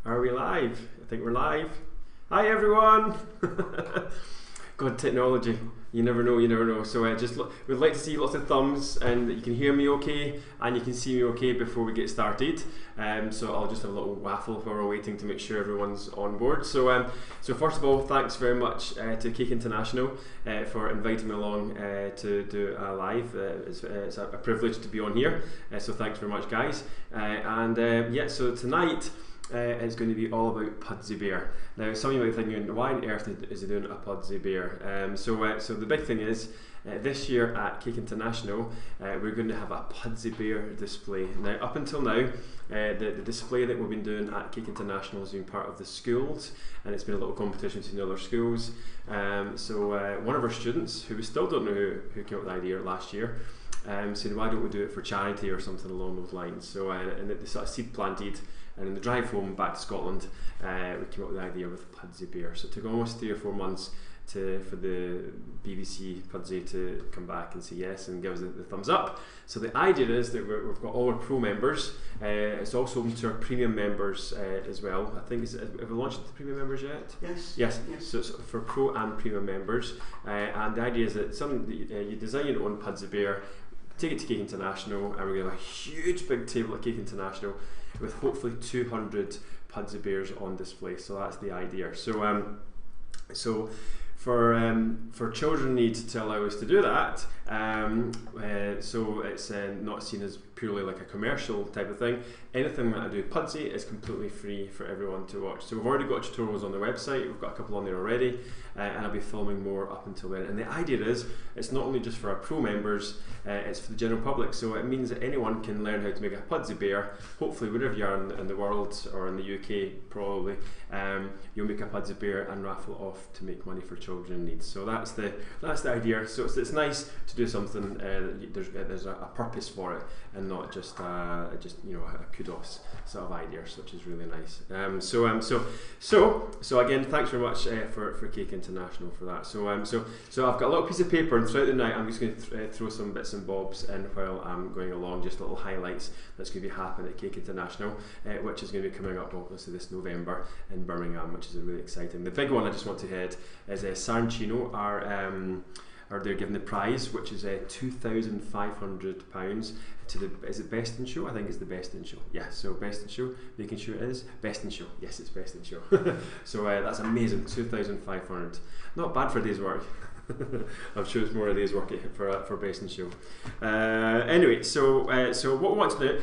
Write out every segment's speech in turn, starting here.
Are we live? I think we're live. Hi everyone! God, technology. You never know, you never know. So we'd like to see lots of thumbs and that you can hear me okay and you can see me okay before we get started. So I'll just have a little waffle while we're waiting to make sure everyone's on board. So first of all, thanks very much to Cake International for inviting me along to do a live. It's a privilege to be on here. So thanks very much, guys. So tonight, it's going to be all about Pudsey Bear. Now, some of you might be thinking, why on earth is he doing a Pudsey Bear? So the big thing is, this year at Cake International, we're going to have a Pudsey Bear display. Now, up until now, the display that we've been doing at Cake International has been part of the schools, and it's been a little competition between other schools. One of our students, who we still don't know who came up with the idea last year, said, why don't we do it for charity or something along those lines? So, and the sort of seed planted. And in the drive home back to Scotland, we came up with the idea with Pudsey Bear. So it took almost 3 or 4 months for the BBC Pudsey to come back and say yes and give us the thumbs up. So the idea is that we've got all our pro members. It's also open to our premium members as well. I think, have we launched the premium members yet? Yes. So it's for pro and premium members. And the idea is that you design your own Pudsey Bear, take it to Cake International, and we're going to have a huge big table at Cake International with hopefully 200 Pudsey Bears on display. So that's the idea. So for children need to allow us to do that, so it's not seen as purely like a commercial type of thing. Anything that I do Pudsey is completely free for everyone to watch. So we've already got tutorials on the website, we've got a couple on there already, and I'll be filming more up until then. And the idea is, it's not only just for our pro members, it's for the general public. So it means that anyone can learn how to make a Pudsey Bear. Hopefully wherever you are in the world, or in the UK probably, you'll make a Pudsey Bear and raffle it off to make money for children in need. So that's the idea. So it's nice to do something that there's a purpose for it, and not just a kudos sort of idea, which is really nice. So again, thanks very much for Cake International for that. So I've got a little piece of paper, and throughout the night I'm just going to throw some bits and bobs in while I'm going along, just little highlights that's going to be happening at Cake International, which is going to be coming up obviously this November in Birmingham, which is really exciting. The big one I just want to head is Sarncino they're giving the prize, which is £2,500 to the, is it Best in Show? I think it's the Best in Show. Yeah, so Best in Show, making sure it is Best in Show. Yes, it's Best in Show. So that's amazing, 2,500. Not bad for a day's work. I'm sure it's more a day's work for Best in Show. Anyway, so what we want to do,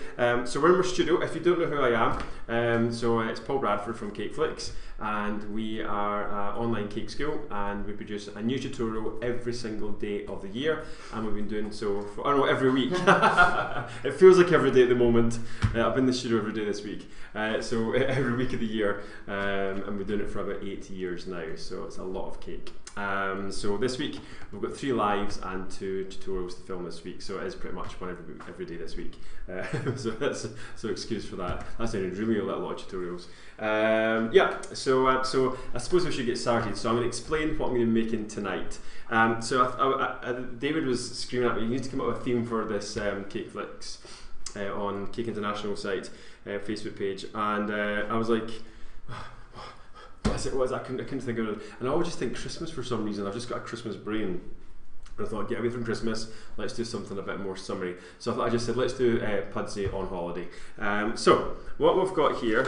so we're in our studio. If you don't know who I am, it's Paul Bradford from Cakeflix, and we are an online cake school, and we produce a new tutorial every single day of the year, and we've been doing so for, every week. It feels like every day at the moment. I've been in the studio every day this week, so every week of the year, and we're doing it for about 8 years now, so it's a lot of cake. So this week we've got 3 lives and 2 tutorials to film this week, so it is pretty much one every day this week. So excuse for that. That's really a lot of tutorials. So I suppose we should get started. So I'm going to explain what I'm going to be making tonight. David was screaming at me, you need to come up with a theme for this Cakeflix on Cake International site, Facebook page, and I was like, what is it? I couldn't think of it. And I always just think Christmas for some reason. I've just got a Christmas brain. And I thought, get away from Christmas, let's do something a bit more summery. So I just said, let's do Pudsey on holiday. So what we've got here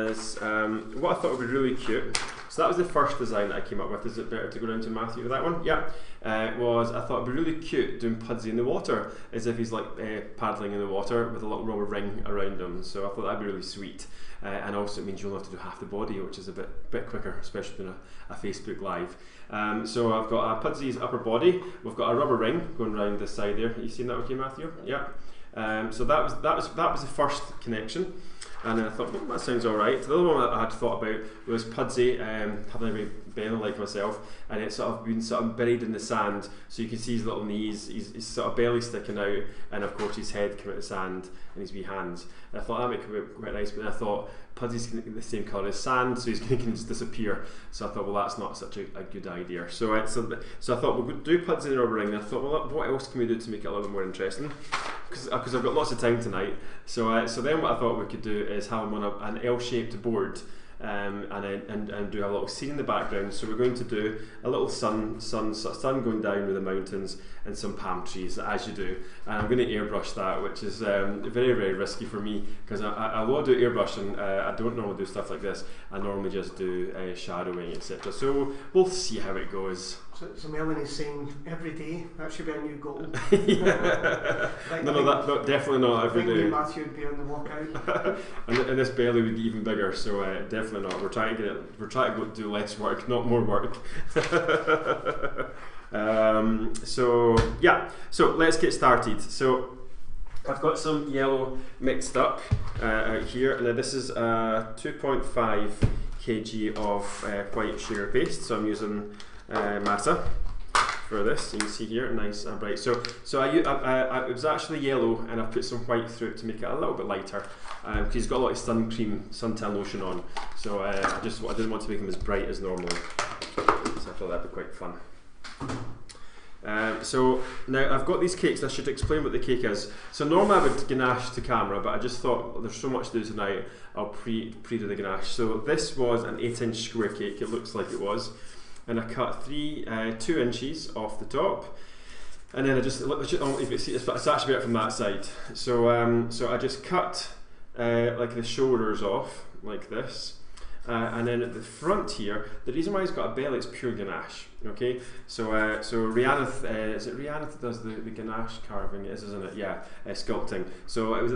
is what I thought would be really cute. So that was the first design that I came up with. Is it better to go down to Matthew with that one? Yeah. I thought it'd be really cute doing Pudsey in the water, as if he's like paddling in the water with a little rubber ring around him. So I thought that'd be really sweet. And also it means you'll have to do half the body, which is a bit quicker, especially doing a Facebook Live. So I've got Pudsey's upper body. We've got a rubber ring going around this side there. You seen that okay, Matthew? Yeah. So that was the first connection. And then I thought, that sounds alright. The other one that I had thought about was Pudsey having a wee belly like myself, and it's been buried in the sand, so you can see his little knees, his sort of belly sticking out, and of course his head coming out of the sand, and his wee hands. And I thought that might be quite nice, but then I thought Pudsey's the same colour as sand, so he's going to just disappear. So I thought, well, that's not such a good idea. So I thought we'll do Pudsey in the rubber ring. And I thought, well, what else can we do to make it a little bit more interesting? Because I've got lots of time tonight. So then what I thought we could do is have them on an L-shaped board. And do a little scene in the background. So we're going to do a little sun going down with the mountains and some palm trees, as you do. And I'm going to airbrush that, which is very, very risky for me, because although I do airbrushing, I don't normally do stuff like this. I normally just do shadowing, etc. So we'll see how it goes. So Melanie's saying every day, that should be a new goal. No, definitely not every day. I think Matthew would be on the walkout. and this belly would get even bigger, so definitely not. We're trying to do less work, not more work. So let's get started. So I've got some yellow mixed up out here. Now this is 2.5 kg of white sugar paste, so I'm using masa for this. You can see here, nice and bright. So it was actually yellow, and I've put some white through it to make it a little bit lighter, because he's got a lot of suntan lotion on. So I didn't want to make him as bright as normal. So I thought that'd be quite fun. So now I've got these cakes. I should explain what the cake is. So normally I would ganache to camera, but I just thought there's so much to do tonight, I'll pre-do the ganache. So this was an 8-inch square cake. It looks like it was. And I cut 2 inches off the top, and then if you see, it's actually better from that side. So I just cut like the shoulders off like this, and then at the front here, the reason why it's got a belly is pure ganache. Okay, so Rihanna, is it Rihanna that does the ganache carving? It is, isn't it? Yeah, sculpting. So it was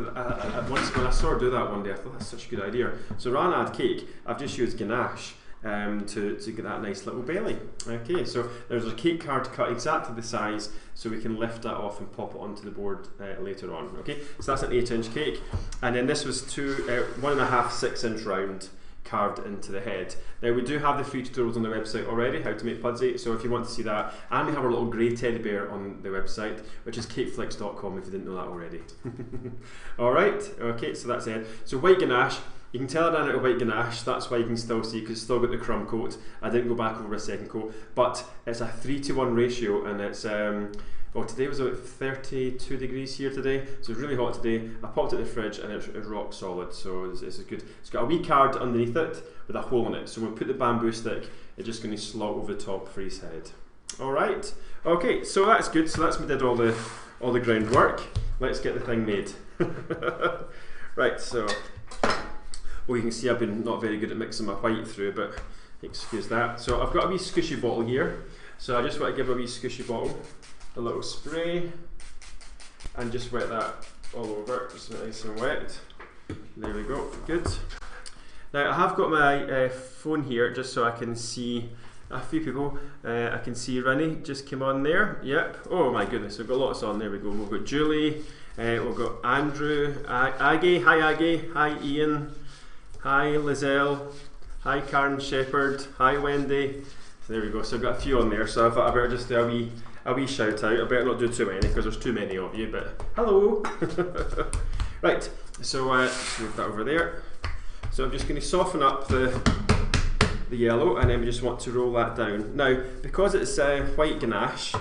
once when I saw her do that one day, I thought that's such a good idea. So rather than add cake, I've just used ganache to get that nice little belly. Okay, so there's a cake card cut exactly the size, so we can lift that off and pop it onto the board later on. Okay, so that's an 8-inch cake, and then this was 1.5 6-inch round carved into the head. Now we do have the free tutorials on the website already, how to make Pudsey, so if you want to see that, and we have our little grey teddy bear on the website, which is cakeflix.com if you didn't know that already. Alright, okay, so that's it. So white ganache, you can tell I ran out of white ganache, that's why you can still see, because it's still got the crumb coat. I didn't go back over a second coat, but it's a 3-to-1 ratio, and it's today was about 32 degrees here today, so it's really hot today. I popped it in the fridge and it's rock solid, so it's good. It's got a wee card underneath it with a hole in it, so when we put the bamboo stick, it's just going to slot over the top for his head. Alright, okay, so that's good. So that's me did all the groundwork. Let's get the thing made. Right, so you can see I've been not very good at mixing my white through, but excuse that. So I've got a wee squishy bottle here, so I just want to give a wee squishy bottle a little spray and just wet that all over, just nice and wet. There we go, good. Now I have got my phone here just so I can see a few people. I can see Rinny just came on there, yep. Oh my goodness, we've got lots on, there we go. We've got Julie, we've got Andrew, Aggie, hi Aggie, hi Ian, hi Lizelle, hi Karen Shepherd, hi Wendy. So there we go, so I've got a few on there, so I thought I better just do a wee shout out. I better not do too many because there's too many of you, but hello. Right, so just move that over there. So I'm just going to soften up the yellow, and then we just want to roll that down. Now, because it's white ganache,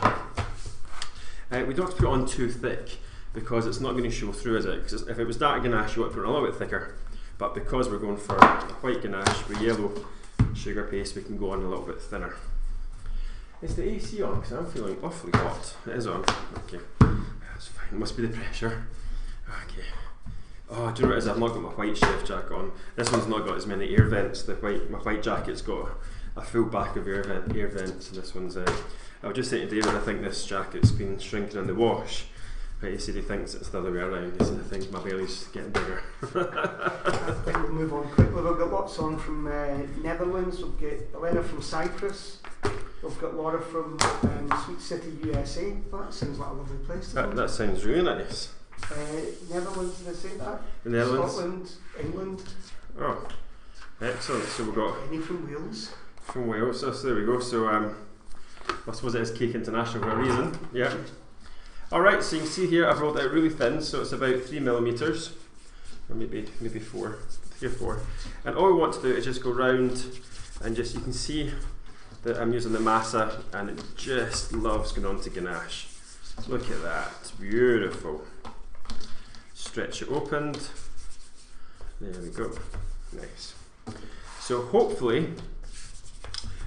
we don't have to put it on too thick because it's not going to show through, is it? Because if it was dark ganache, you want to put it a little bit thicker. But because we're going for white ganache with yellow sugar paste, we can go on a little bit thinner. Is the AC on? Because I'm feeling awfully hot. It is on. Okay, that's fine. It must be the pressure. Okay. Oh, do you know what it is? I've not got my white chef jacket on. This one's not got as many air vents. My white jacket's got a full back of air vents. And this one's. I was just saying to David, I think this jacket's been shrinking in the wash. But he said he thinks it's the other way around. He said I think my belly's getting bigger. I think we'll move on quickly. We've got lots on from Netherlands. We've got Elena from Cyprus. We've got Laura from Sweet City, USA. That sounds like a lovely place. That sounds really nice. Netherlands, did I say that? The Netherlands. Scotland, England. Oh, excellent. So we've got any from Wales. From Wales. So there we go. So I suppose it is Cake International for a reason. Yeah. Alright, so you can see here I've rolled it out really thin, so it's about 3mm, or maybe 4, 3 or 4. And all we want to do is just go round and just, you can see that I'm using the masa and it just loves going on to ganache. Look at that, it's beautiful. Stretch it opened, There we go. Nice. So hopefully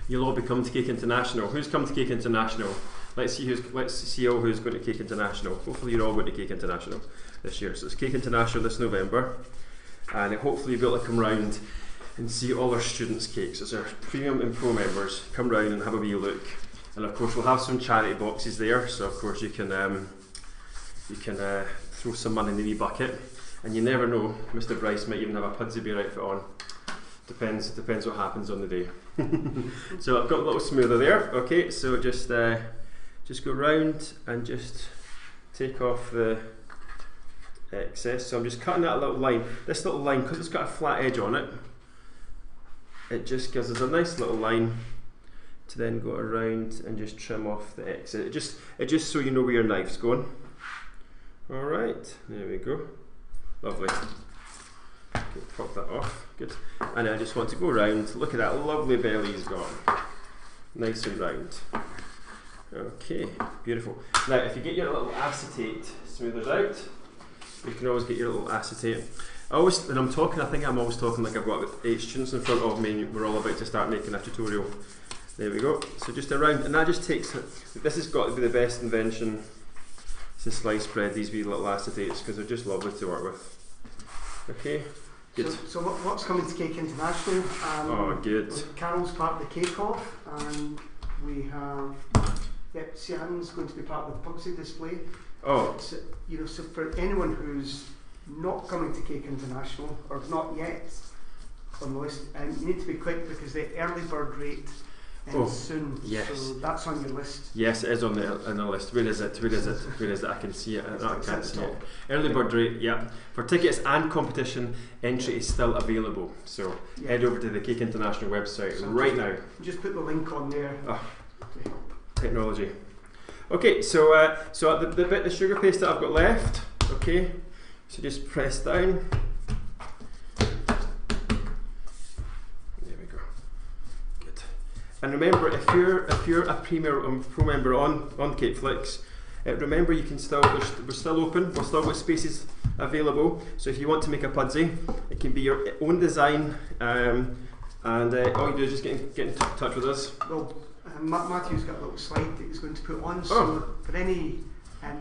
you'll all be coming to Cake International. Who's come to Cake International? Let's see all who's going to Cake International. Hopefully you're all going to Cake International this year. So it's Cake International this November, and hopefully you'll be able to come round and see all our students' cakes. As our premium and pro members come round and have a wee look. And of course we'll have some charity boxes there, so of course you can throw some money in the wee bucket. And you never know, Mr. Bryce might even have a Pudsey Bear outfit on. Depends what happens on the day. So I've got a little smoother there. Okay, so just go round and just take off the excess. So I'm just cutting that little line. This little line, because it's got a flat edge on it, it just gives us a nice little line to then go around and just trim off the excess. It just so you know where your knife's going. All right, there we go. Lovely. Okay, pop that off. Good. And I just want to go around. Look at that lovely belly he's got. Nice and round. Okay, beautiful. Now, if you get your little acetate smoothers out, you can always get your little acetate. When I'm talking, I think I'm always talking like I've got 8 students in front of me and we're all about to start making a tutorial. There we go. So just around, and that just takes, this has got to be the best invention to slice bread, these wee little acetates, because they're just lovely to work with. Okay, good. So what's coming to Cake International? Oh, good. Carol's part of the Cake Off, and we have, Sian's going to be part of the Pudsey display. Oh. So, so for anyone who's not coming to Cake International, or not yet on the list, you need to be quick because the early bird rate ends soon. Yes. So that's on your list. Yes, it is on the list. Where is it? Where is it? Where is it? I can see it. I can't see it. Early bird rate, yeah. For tickets and competition, entry is still available. So head over to the Cake International website right now. Just put the link on there. Oh, technology. Okay, so the sugar paste that I've got left. Okay, so just press down. And remember, if you're a premier pro member on Cakeflix, remember you can we're still open. We've still got spaces available. So if you want to make a Pudsey, it can be your own design, and all you do is just get in touch with us. Well, Matthew's got a little slide that he's going to put on. So for any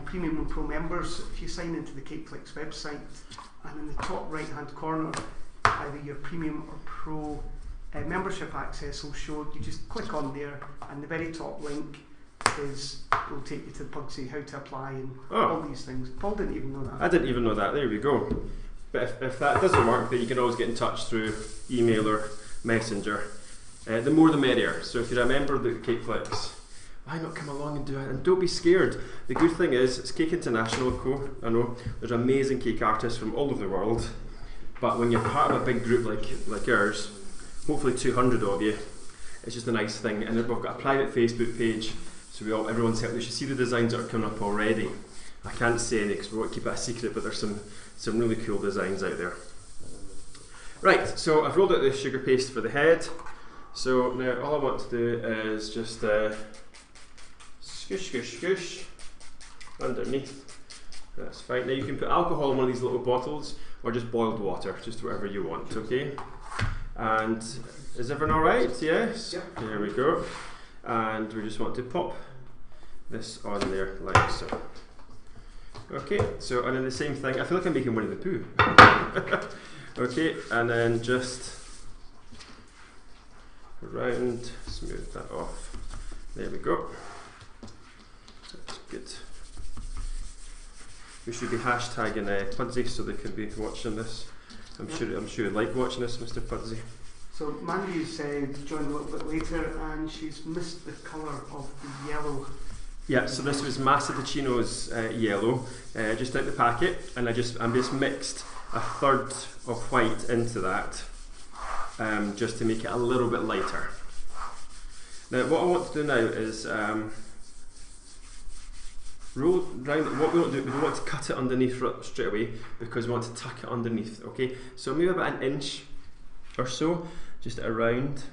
premium and pro members, if you sign into the Cakeflix website, and in the top right hand corner, either your premium or pro membership access will show. You just click on there, and the very top link will take you to the Pudsey, how to apply, and all these things. Paul didn't even know that. I didn't even know that. There we go. But if that doesn't work, then you can always get in touch through email or messenger. The more the merrier. So if you're a member of the Cakeflix, why not come along and do it? And don't be scared. The good thing is, it's Cake International Co. I know there's amazing cake artists from all over the world, but when you're part of a big group like ours, hopefully 200 of you, it's just a nice thing. And we've got a private Facebook page, so everyone's helping. You should see the designs that are coming up already. I can't say any because we want to keep it a secret, but there's some really cool designs out there. Right, so I've rolled out the sugar paste for the head. So now all I want to do is just squish underneath. That's fine. Now you can put alcohol in one of these little bottles, or just boiled water, just whatever you want, okay? And is everyone alright? Yes? Yep. There we go. And we just want to pop this on there like so. Okay, so and then the same thing. I feel like I'm making Winnie the Pooh. Okay, and then just around, smooth that off. There we go. That's good. We should be hashtagging Pudsey so they can be watching this. I'm sure you'd like watching this, Mr. Pudsey. So Mandy's joined a little bit later, and she's missed the colour of the yellow. Yeah, so this was Massaticino's yellow, just out the packet, and I just mixed a third of white into that, just to make it a little bit lighter. Now, what I want to do now is roll round. What we don't do, we don't want to cut it underneath straight away because we want to tuck it underneath. Okay, so maybe about an inch or so, just around.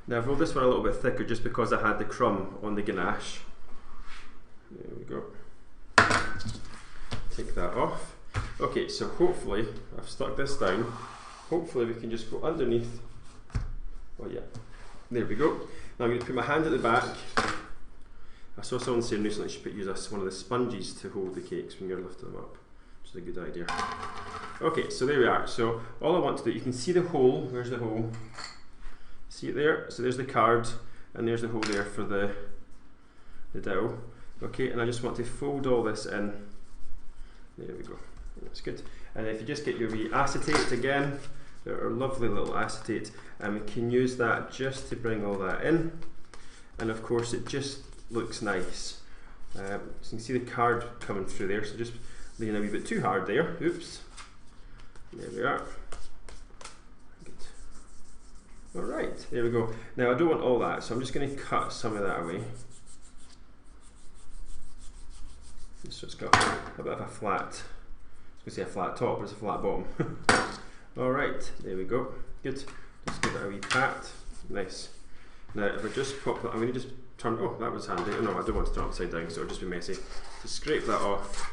Now I've rolled this one a little bit thicker just because I had the crumb on the ganache. There we go. Take that off. Okay, so hopefully, I've stuck this down. Hopefully we can just go underneath. Oh yeah, there we go. Now I'm going to put my hand at the back. I saw someone saying recently you should use one of the sponges to hold the cakes when you're lifting them up, which is a good idea. Okay, so there we are. So all I want to do, you can see the hole. Where's the hole? See it there? So there's the card, and there's the hole there for the dowel. Okay, and I just want to fold all this in. There we go. That's good. And if you just get your wee acetate again, they're lovely little acetate, and we can use that just to bring all that in. And of course, it just looks nice. So you can see the card coming through there, so just leaning a wee bit too hard there. Oops. There we are. Good. Alright, there we go. Now I don't want all that, so I'm just going to cut some of that away. So it's got a bit of a flat, I was going to say a flat top, but it's a flat bottom. Alright, there we go. Good. Just give it a wee pat. Nice. Now if I just pop that, I'm going to just turn, oh that was handy. Oh, no, I don't want to turn it upside down, so it'll just be messy. Just scrape that off,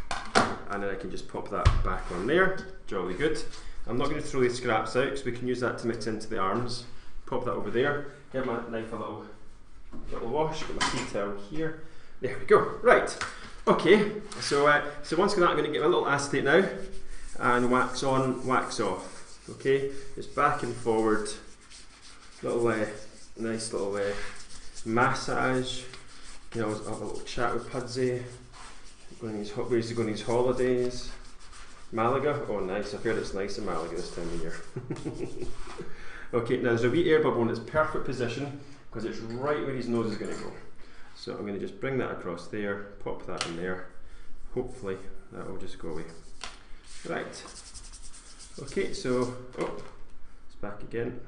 and then I can just pop that back on there. Jolly good. I'm not going to throw these scraps out because we can use that to mix into the arms. Pop that over there. Give my knife a little wash. Get my tea towel here. There we go. Right. Okay. So once again, I'm going to get my little acetate now and wax on, wax off. Okay. Just back and forward. Little nice little massage. You know, I'll have a little chat with Pudsey. Where he's going on his holidays. Malaga, oh nice, I've heard it's nice in Malaga this time of year. Okay, now there's a wee air bubble in its perfect position because it's right where his nose is going to go. So I'm going to just bring that across there, pop that in there. Hopefully that will just go away. Right. Okay, so, oh, it's back again.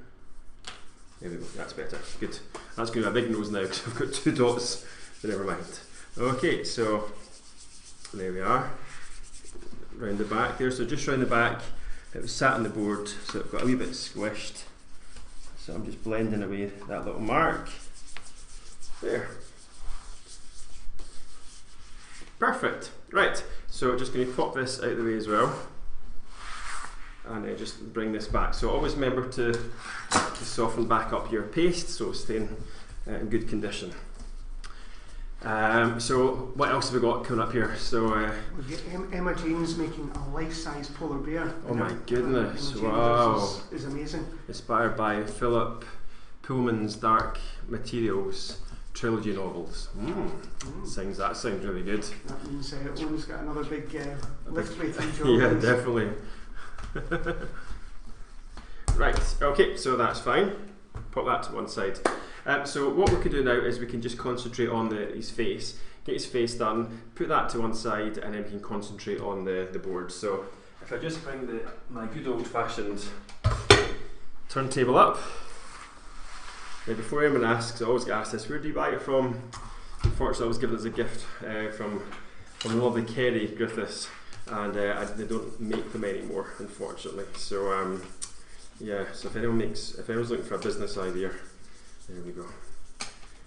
There we go, that's better, good. That's going to be a big nose now because I've got 2 dots, but never mind. Okay, so there we are. Round the back there, so just round the back, it was sat on the board, so it got a wee bit squished. So I'm just blending away that little mark. There. Perfect. Right, so just going to pop this out of the way as well. And just bring this back. So always remember to soften back up your paste so it's staying in good condition. So what else have we got coming up here? So we've got Emma Jane's making a life-size polar bear. Oh my goodness! Wow, is amazing. Inspired by Philip Pullman's Dark Materials trilogy novels. That sounds really good. That means Owen's got another big lift rating job. Yeah, definitely. Right. Okay. So that's fine. Put that to one side. So what we can do now is we can just concentrate on his face, get his face done, put that to one side, and then we can concentrate on the board. So if I just bring my good old-fashioned turntable up. Now before anyone asks, I always get asked this, where do you buy it from? Unfortunately I was given as a gift from the lovely Kerry Griffiths, and they don't make them anymore, unfortunately. So yeah, so if anyone's looking for a business idea, there we go.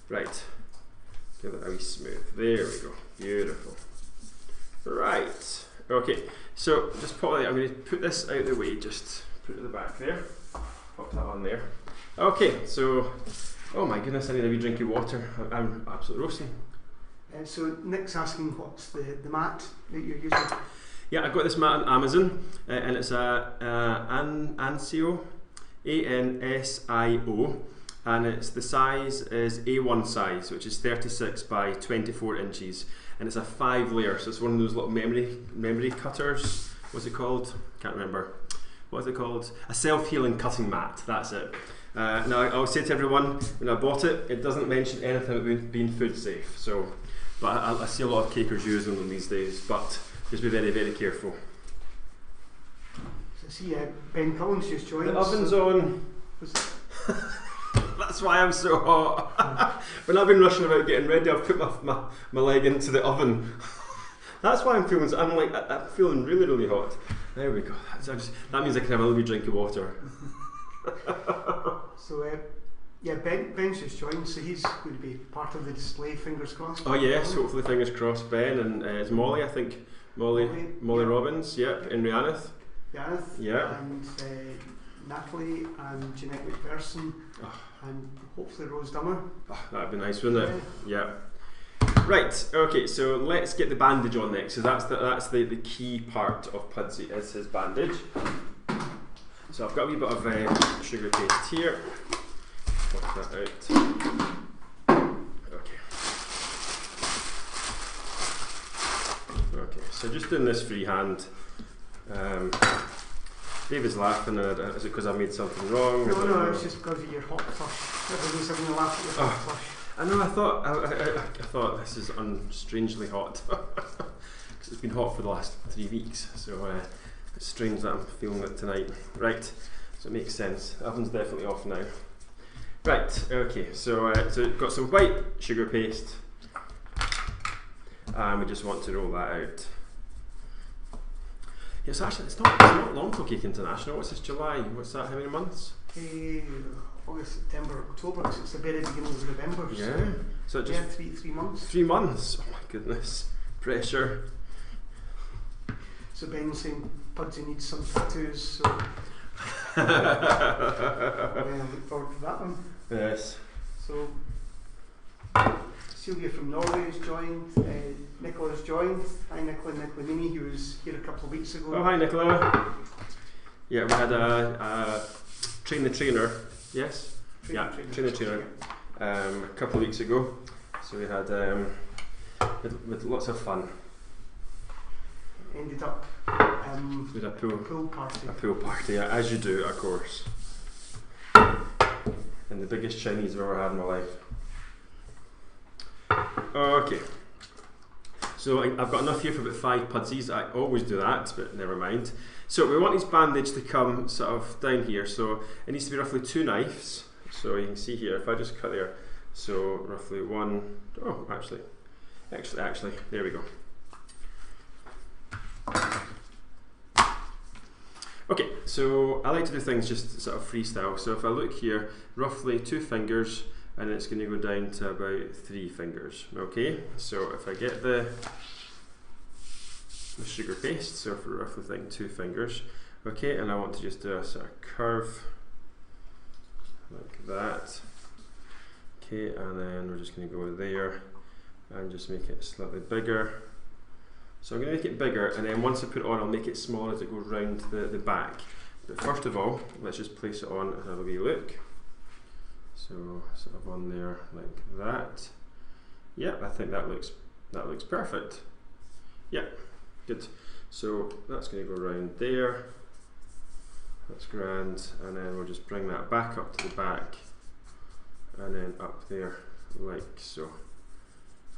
Right, give it a wee smooth. There we go. Beautiful. Right. Okay. So just pop it. I'm going to put this out of the way. Just put it at the back there. Pop that on there. Okay. So, oh my goodness, I need a wee drink of water. I'm absolutely roasting. So Nick's asking what's the mat that you're using? Yeah, I got this mat on Amazon, and it's a Ansio, ANSIO. And the size is A1 size, which is 36 by 24 inches, and it's a 5-layer, so it's one of those little memory cutters. What's it called? Can't remember. What is it called? A self-healing cutting mat. That's it. Now I'll say to everyone, when I bought it, it doesn't mention anything about being food safe. So, but I see a lot of cakers using them these days. But just be very, very careful. So see, Ben Cullen's just joined. The oven's on. That's why I'm so hot. When I've been rushing about getting ready, I've put my leg into the oven. That's why I'm feeling. I'm feeling really, really hot. There we go. That means I can have a little drink of water. So yeah, Ben's just joined, so he's going to be part of the display. Fingers crossed. Oh yes, hopefully fingers crossed. Ben and it's Molly, I think. Molly Robbins, yep, in Rianeth. Yeah. And Natalie and Jeanette McPherson, and hopefully Rose Dummer. Oh, that'd be nice, wouldn't it? Yeah. Right, okay, so let's get the bandage on next. So that's the key part of Pudsey, is his bandage. So I've got a wee bit of sugar paste here. Pop that out. Okay, so just doing this freehand. David's laughing at it. Is it because I made something wrong? No, it's just because of your hot flush. Everybody's having a laugh at your hot flush. I know, I thought this is strangely hot. Because it's been hot for the last 3 weeks, so it's strange that I'm feeling it tonight. Right, so it makes sense. The oven's definitely off now. Right, okay, so we've got some white sugar paste, and we just want to roll that out. Yes, actually, it's not long till Cake International. What's this, July? What's that, how many months? August, September, October, because it's the very beginning of November. Yeah, so just 3 months. 3 months, oh my goodness, pressure. So Ben's saying Pudsey needs some tattoos, so I look forward to that one. Yes. So Sylvia from Norway has joined, Nicola's joined. Hi Nicola Nini, who was here a couple of weeks ago. Oh, hi Nicola. Yeah, we had a train the trainer, yes? Train the trainer a couple of weeks ago. So we had with lots of fun. Ended up with a pool party. A pool party, yeah, as you do, of course. And the biggest Chinese I've ever had in my life. Okay, so I've got enough here for about 5 Pudseys. I always do that, but never mind. So we want his bandage to come sort of down here, so it needs to be roughly 2 knives. So you can see here, if I just cut there, so roughly 1, oh actually, there we go. Okay, so I like to do things just sort of freestyle. So if I look here, roughly 2 fingers, and it's going to go down to about 3 fingers. Okay, so if I get the sugar paste, so for roughly think 2 fingers, okay, and I want to just do a sort of curve like that. Okay, and then we're just going to go there and just make it slightly bigger. So I'm going to make it bigger, and then once I put it on, I'll make it smaller as it goes round the back. But first of all, let's just place it on and have a wee look. So sort of on there like that. Yep, I think that looks perfect. Yep, good. So that's going to go around there. That's grand, and then we'll just bring that back up to the back, and then up there like so.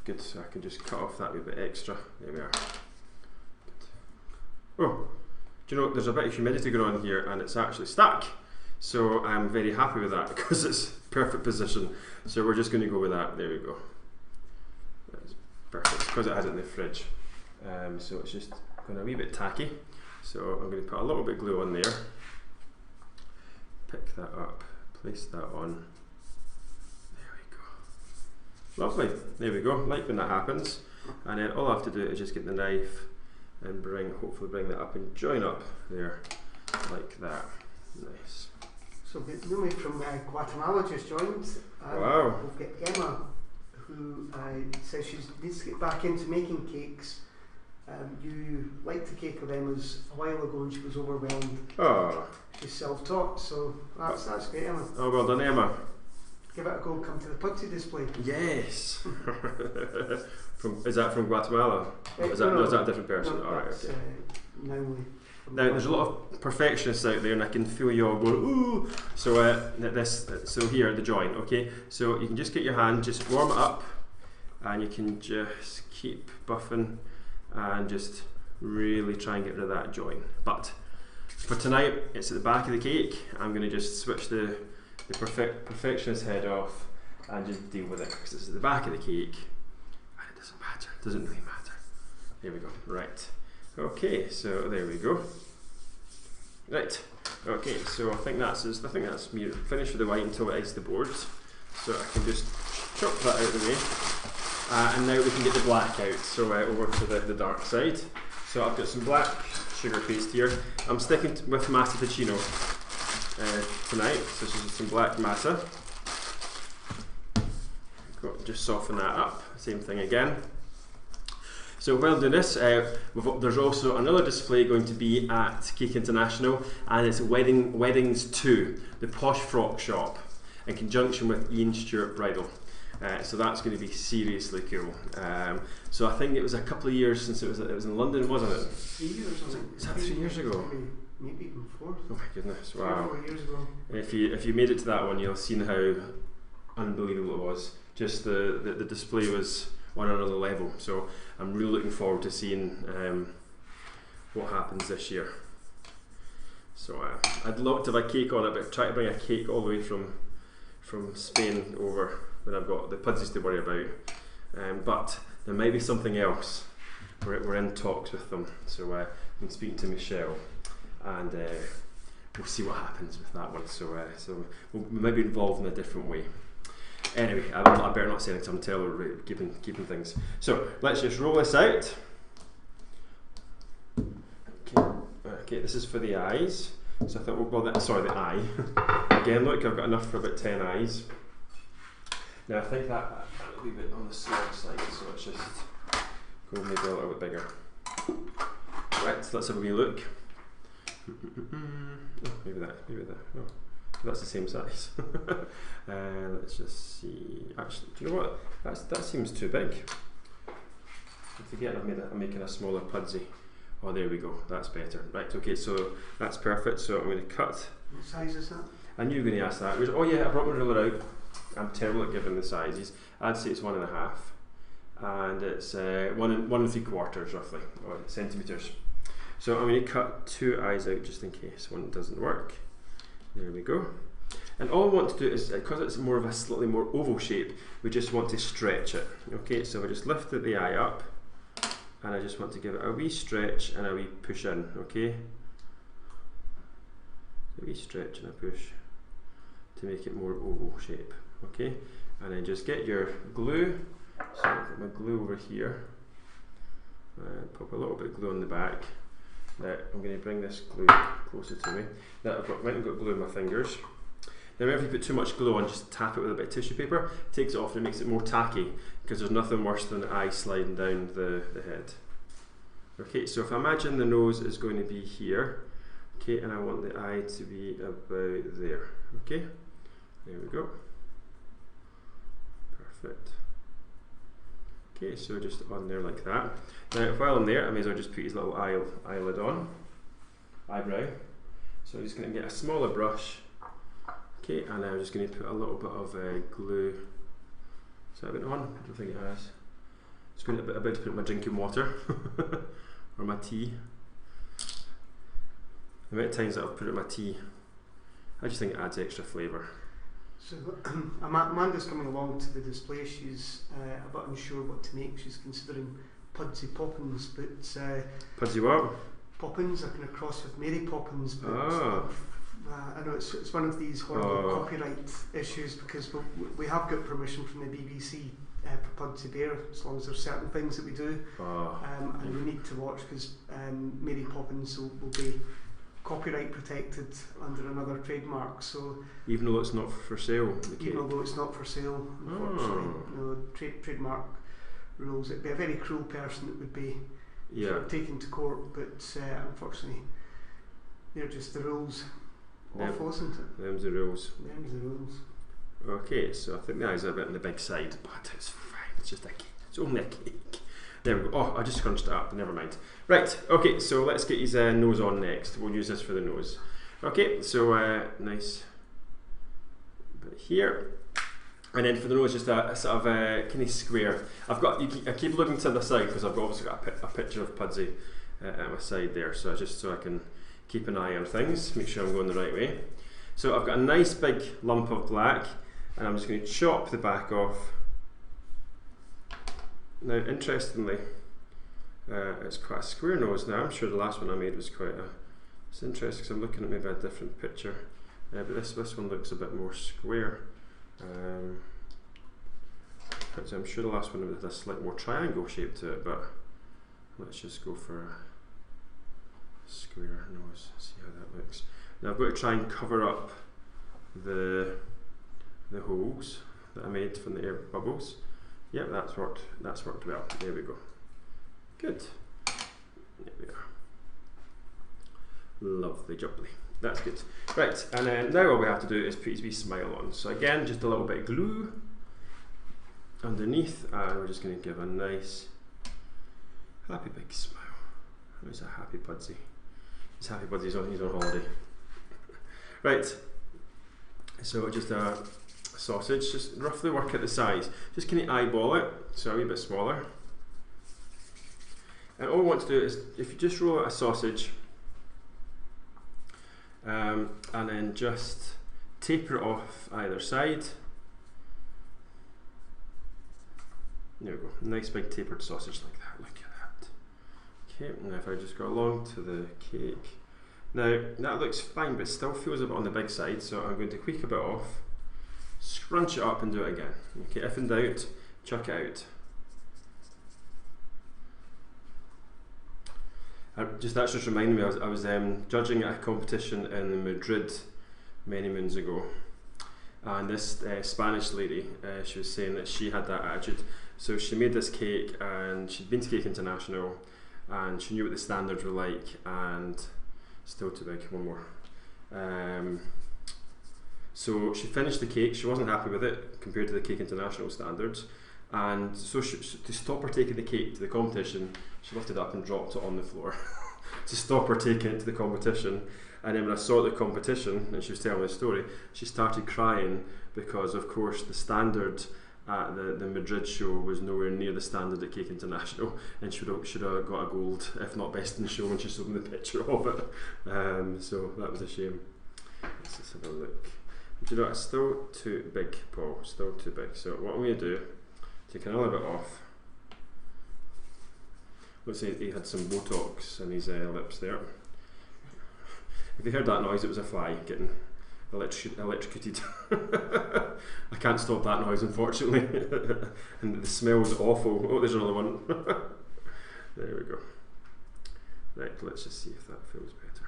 Good, so I can just cut off that wee bit extra. There we are. Good. Oh, do you know, there's a bit of humidity going on here, and it's actually stuck. So I'm very happy with that because it's perfect position. So we're just going to go with that. There we go. That's perfect because it has it in the fridge. So it's just going a wee bit tacky. So I'm going to put a little bit of glue on there. Pick that up. Place that on. There we go. Lovely. There we go. Like when that happens. And then all I have to do is just get the knife and hopefully bring that up and join up there like that. Nice. So we've got Numi from Guatemala just joined. Wow. We've got Emma, who says she needs to get back into making cakes. You liked the cake of Emma's a while ago and she was overwhelmed. Oh. She's self-taught, so that's great, Emma. Oh, well done, Emma. Give it a go, come to the Pudsey display. Yes. Is that from Guatemala? Is that a different person? No, all right, okay. Now there's a lot of perfectionists out there, and I can feel you all going ooh. So so here the joint, okay. So you can just get your hand, just warm it up, and you can just keep buffing, and just really try and get rid of that joint. But for tonight, it's at the back of the cake. I'm going to just switch the perfectionist head off and just deal with it because it's at the back of the cake, and it doesn't matter. It doesn't really matter. Here we go. Right. Okay, so there we go. Right. Okay, so I think that's me finished with the white until I ice the boards. So I can just chop that out of the way. And now we can get the black out. So over to the dark side. So I've got some black sugar paste here. I'm sticking with masa ticino tonight, so this is some black masa. Just soften that up, same thing again. So while doing this, there's also another display going to be at Cake International, and it's Weddings 2, the Posh Frock Shop, in conjunction with Ian Stewart Bridal. So that's going to be seriously cool. So I think it was a couple of years since it was in London, wasn't it? 3 years. Was that 3 years ago? Maybe even 4. Oh my goodness! Wow. 3 or 4 years ago. If you made it to that one, you'll have seen how unbelievable it was. Just the display was on another level. So I'm really looking forward to seeing what happens this year. So I'd love to have a cake on it, but try to bring a cake all the way from Spain over when I've got the Pudseys to worry about. But there might be something else. We're in talks with them. So I've been speaking to Michelle, and we'll see what happens with that one. So we might be involved in a different way. Anyway, I better not say anything until we're keeping things. So let's just roll this out. Okay, this is for the eyes. So I thought, sorry, the eye. Again, look, I've got enough for about 10 eyes. Now I think that will be a bit on the small side, so let's just go maybe a little bit bigger. Right, so let's have a wee look. Oh, maybe that. Oh. That's the same size. Let's just see. Actually, do you know what? That seems too big. Again, I'm making a smaller Pudsey. Oh, there we go. That's better. Right. Okay. So that's perfect. So I'm going to cut. What size is that? I knew you were going to ask that. Oh yeah, I brought my ruler out. I'm terrible at giving the sizes. I'd say it's 1.5, and it's 1 3/4 roughly, or centimeters. So I'm going to cut 2 eyes out just in case one doesn't work. There we go. And all I want to do is, because it's more of a slightly more oval shape, we just want to stretch it. Okay, so I just lift the eye up, and I just want to give it a wee stretch and a wee push in. Okay, a wee stretch and a push to make it more oval shape. Okay, and then just get your glue. So I've got my glue over here. Pop a little bit of glue on the back. Now I'm going to bring this glue closer to me. Now went and got glue in my fingers. Now if you put too much glue on, just tap it with a bit of tissue paper. It takes it off and it makes it more tacky, because there's nothing worse than the eye sliding down the head. Okay, so if I imagine the nose is going to be here, okay, and I want the eye to be about there. Okay, there we go. Perfect. Okay, so just on there like that. Now while I'm there, I may as well just put his little eyelid on, eyebrow. So I'm just going to get a smaller brush. Okay, and I'm just going to put a little bit of glue. Has that been on? I don't think it has. Just going to about to put my drinking water or my tea. The amount of times that I've put it in my tea, I just think it adds extra flavour. So Amanda's coming along to the display. She's a bit unsure what to make. She's considering Pudsey Poppins, but Pudsey what? Poppins. I can cross with Mary Poppins, but I know it's one of these horrible copyright issues, because we have got permission from the BBC for Pudsey Bear, as long as there's certain things that we do, and we need to watch, because Mary Poppins will be copyright protected under another trademark. So even though it's not for sale, although it's not for sale, unfortunately, trademark rules. It'd be a very cruel person that would be sort of taken to court, but unfortunately, they're just the rules. Awful, isn't it? Them's the rules. Them's the rules. Okay, so I think the eyes are a bit on the big side, but it's fine. It's just a cake. It's only a cake. There we go. Oh, I just scrunched it up. Never mind. Right. Okay. So let's get his nose on next. We'll use this for the nose. Okay. So nice bit here, and then for the nose, just a sort of kind of square. I keep looking to the side because I've obviously got a picture of Pudsey at my side there. So I can keep an eye on things, make sure I'm going the right way. So I've got a nice big lump of black, and I'm just going to chop the back off. Now, interestingly, it's quite a square nose now. I'm sure the last one I made was quite a... It's interesting because I'm looking at maybe a different picture, but this one looks a bit more square. I'm sure the last one had a slightly more triangle shape to it, but let's just go for square nose. See how that looks. Now I've got to try and cover up the holes that I made from the air bubbles. Yep, that's worked well. There we go. Good. There we are. Lovely jubbly. That's good. Right, and then now all we have to do is put his wee smile on. So again, just a little bit of glue underneath, and we're just going to give a nice happy big smile. Where's a happy Pudsey? He's happy Pudsey's on, he's on holiday. Right, so just a sausage, just roughly work at the size. Just can you eyeball it, so a wee bit smaller. And all we want to do is, if you just roll out a sausage, and then just taper it off either side. There we go, nice big tapered sausage like that, look at that. Okay, now if I just go along to the cake. Now that looks fine, but it still feels a bit on the big side, so I'm going to tweak a bit off, scrunch it up and do it again. Okay, if in doubt, chuck it out. That's just reminding me, I was judging at a competition in Madrid many moons ago, and this Spanish lady, she was saying that she had that attitude. So she made this cake, and she'd been to Cake International, and she knew what the standards were like, and still too big, one more. So she finished the cake, she wasn't happy with it compared to the Cake International standards, and so to stop her taking the cake to the competition, she lifted it up and dropped it on the floor to stop her taking it to the competition. And then when I saw the competition and she was telling the story, she started crying because of course the standard at the Madrid show was nowhere near the standard at Cake International, and should have got a gold, if not best in show, when she showed me the picture of it. So that was a shame. Let's just have a look. But you know, it's still too big, Paul, still too big. So what I'm going to do, take another bit off. Looks like he had some Botox in his lips there. If you heard that noise, it was a fly getting electrocuted. I can't stop that noise, unfortunately. And the smell is awful. Oh, there's another one. There we go. Right, let's just see if that feels better.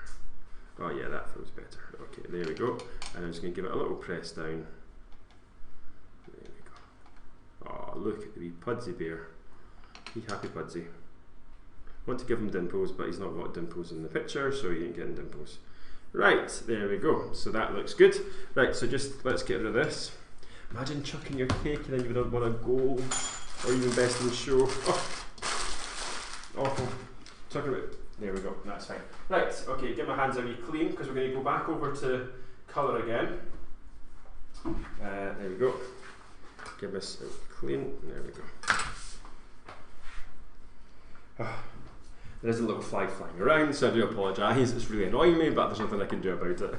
Oh yeah, that feels better. Okay, there we go. And I'm just going to give it a little press down. There we go. Oh, look at the wee Pudsey Bear. Be happy Pudsey. I want to give him dimples, but he's not got dimples in the picture, so he ain't getting dimples. Right, there we go. So that looks good. Right, so just let's get rid of this. Imagine chucking your cake and then you would want a gold, or even best in show. Oh, awful. Chuck it out. There we go. That's fine. Right, okay, get my hands a wee clean because we're going to go back over to colour again. There we go. Give this a clean. There we go. Oh. There is a little fly flying around, so I do apologise, it's really annoying me, but there's nothing I can do about it.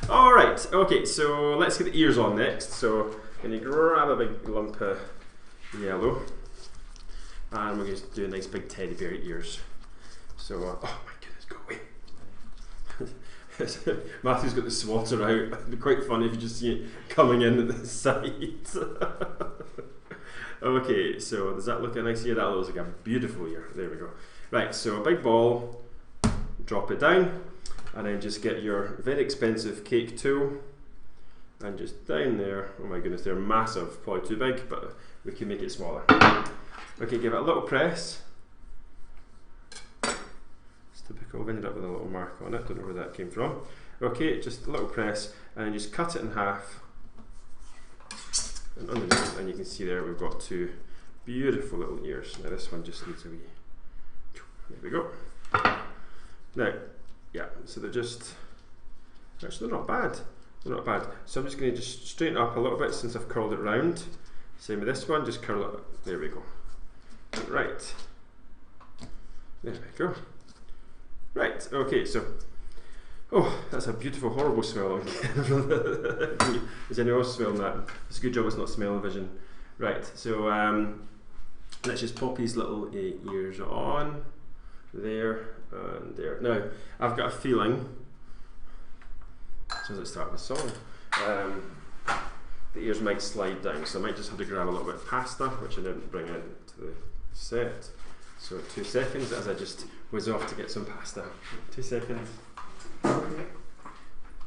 Alright, okay, so let's get the ears on next. So I'm going to grab a big lump of yellow, and we're going to do a nice big teddy bear ears. So, oh my goodness, go away. Matthew's got the swatter out. It'd be quite funny if you just see it coming in at the side. Okay, so does that look a nice ear? That looks like a beautiful ear. There we go. Right, so a big ball, drop it down, and then just get your very expensive cake tool, and just down there. Oh my goodness, they're massive, probably too big, but we can make it smaller. Okay, give it a little press. It's typical, I've ended up with a little mark on it, don't know where that came from. Okay, just a little press, and then just cut it in half. And underneath, and you can see there we've got two beautiful little ears. Now this one just needs a wee. There we go. Now, yeah, so they're just, actually they're not bad. They're not bad. So I'm just going to just straighten up a little bit since I've curled it round. Same with this one, just curl it up. There we go. Right. There we go. Right, okay, so, oh, that's a beautiful, horrible smell. Is anyone else smelling that? It's a good job it's not smell-o-vision. Right, so let's just pop these little ears on. There and there. Now, I've got a feeling, as soon as I start the song, the ears might slide down, so I might just have to grab a little bit of pasta, which I didn't bring into the set. So 2 seconds as I just whiz off to get some pasta. 2 seconds. Okay.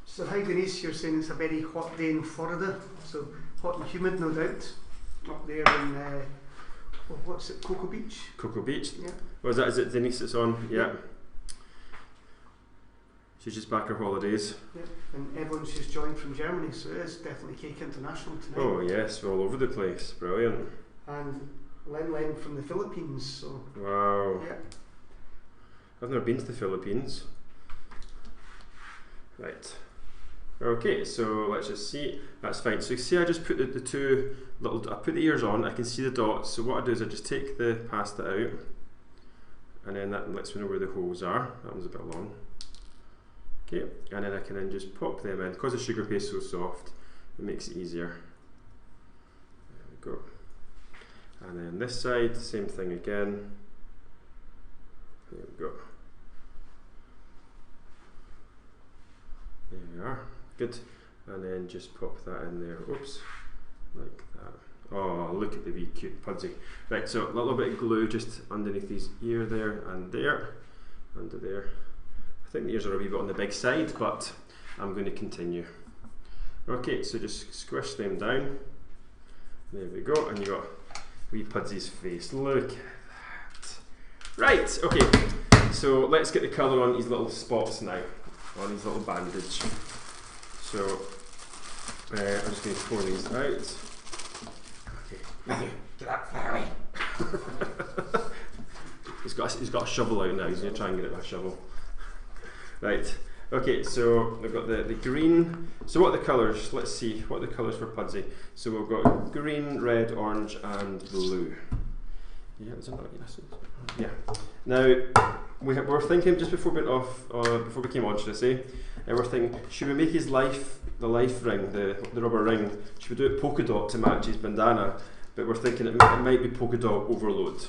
So hi Denise, you're saying it's a very hot day in Florida, so hot and humid no doubt, up there in, what's it, Cocoa Beach? Cocoa Beach? Yeah. Oh, is it Denise that's on? Yeah. She's just back her holidays. Yeah, and Evelyn's just joined from Germany, so it is definitely Cake International tonight. Oh yes, we're all over the place. Brilliant. And Len from the Philippines, so... Wow. Yeah. I've never been to the Philippines. Right. Okay, so let's just see. That's fine. So you see I just put the two little... I put the ears on, I can see the dots. So what I do is I just take the pasta out, and then that lets me know where the holes are. That one's a bit long. Okay, and then I can then just pop them in. Because the sugar paste is so soft, it makes it easier. There we go. And then this side, same thing again. There we go. There we are. Good. And then just pop that in there. Oops. Like that. Oh, look at the wee cute Pudsey. Right, so a little bit of glue just underneath his ear there and there. Under there. I think the ears are a wee bit on the big side, but I'm going to continue. Okay, so just squish them down. There we go, and you got wee Pudsey's face. Look at that. Right, okay, so let's get the colour on these little spots now, on his little bandage. So I'm just going to pour these out. Okay, get that far away. He's got a shovel out now. He's going to try and get it with a shovel. Right. Okay, so we've got the green. So what are the colours? Let's see. What are the colours for Pudsey? So we've got green, red, orange, and blue. Yeah, is it not? Yes. Yeah. Now we're thinking just before we went off, before we came on, should I say? We're thinking, should we make his the life ring, the rubber ring? Should we do it polka dot to match his bandana? But we're thinking it might be polka dot overload.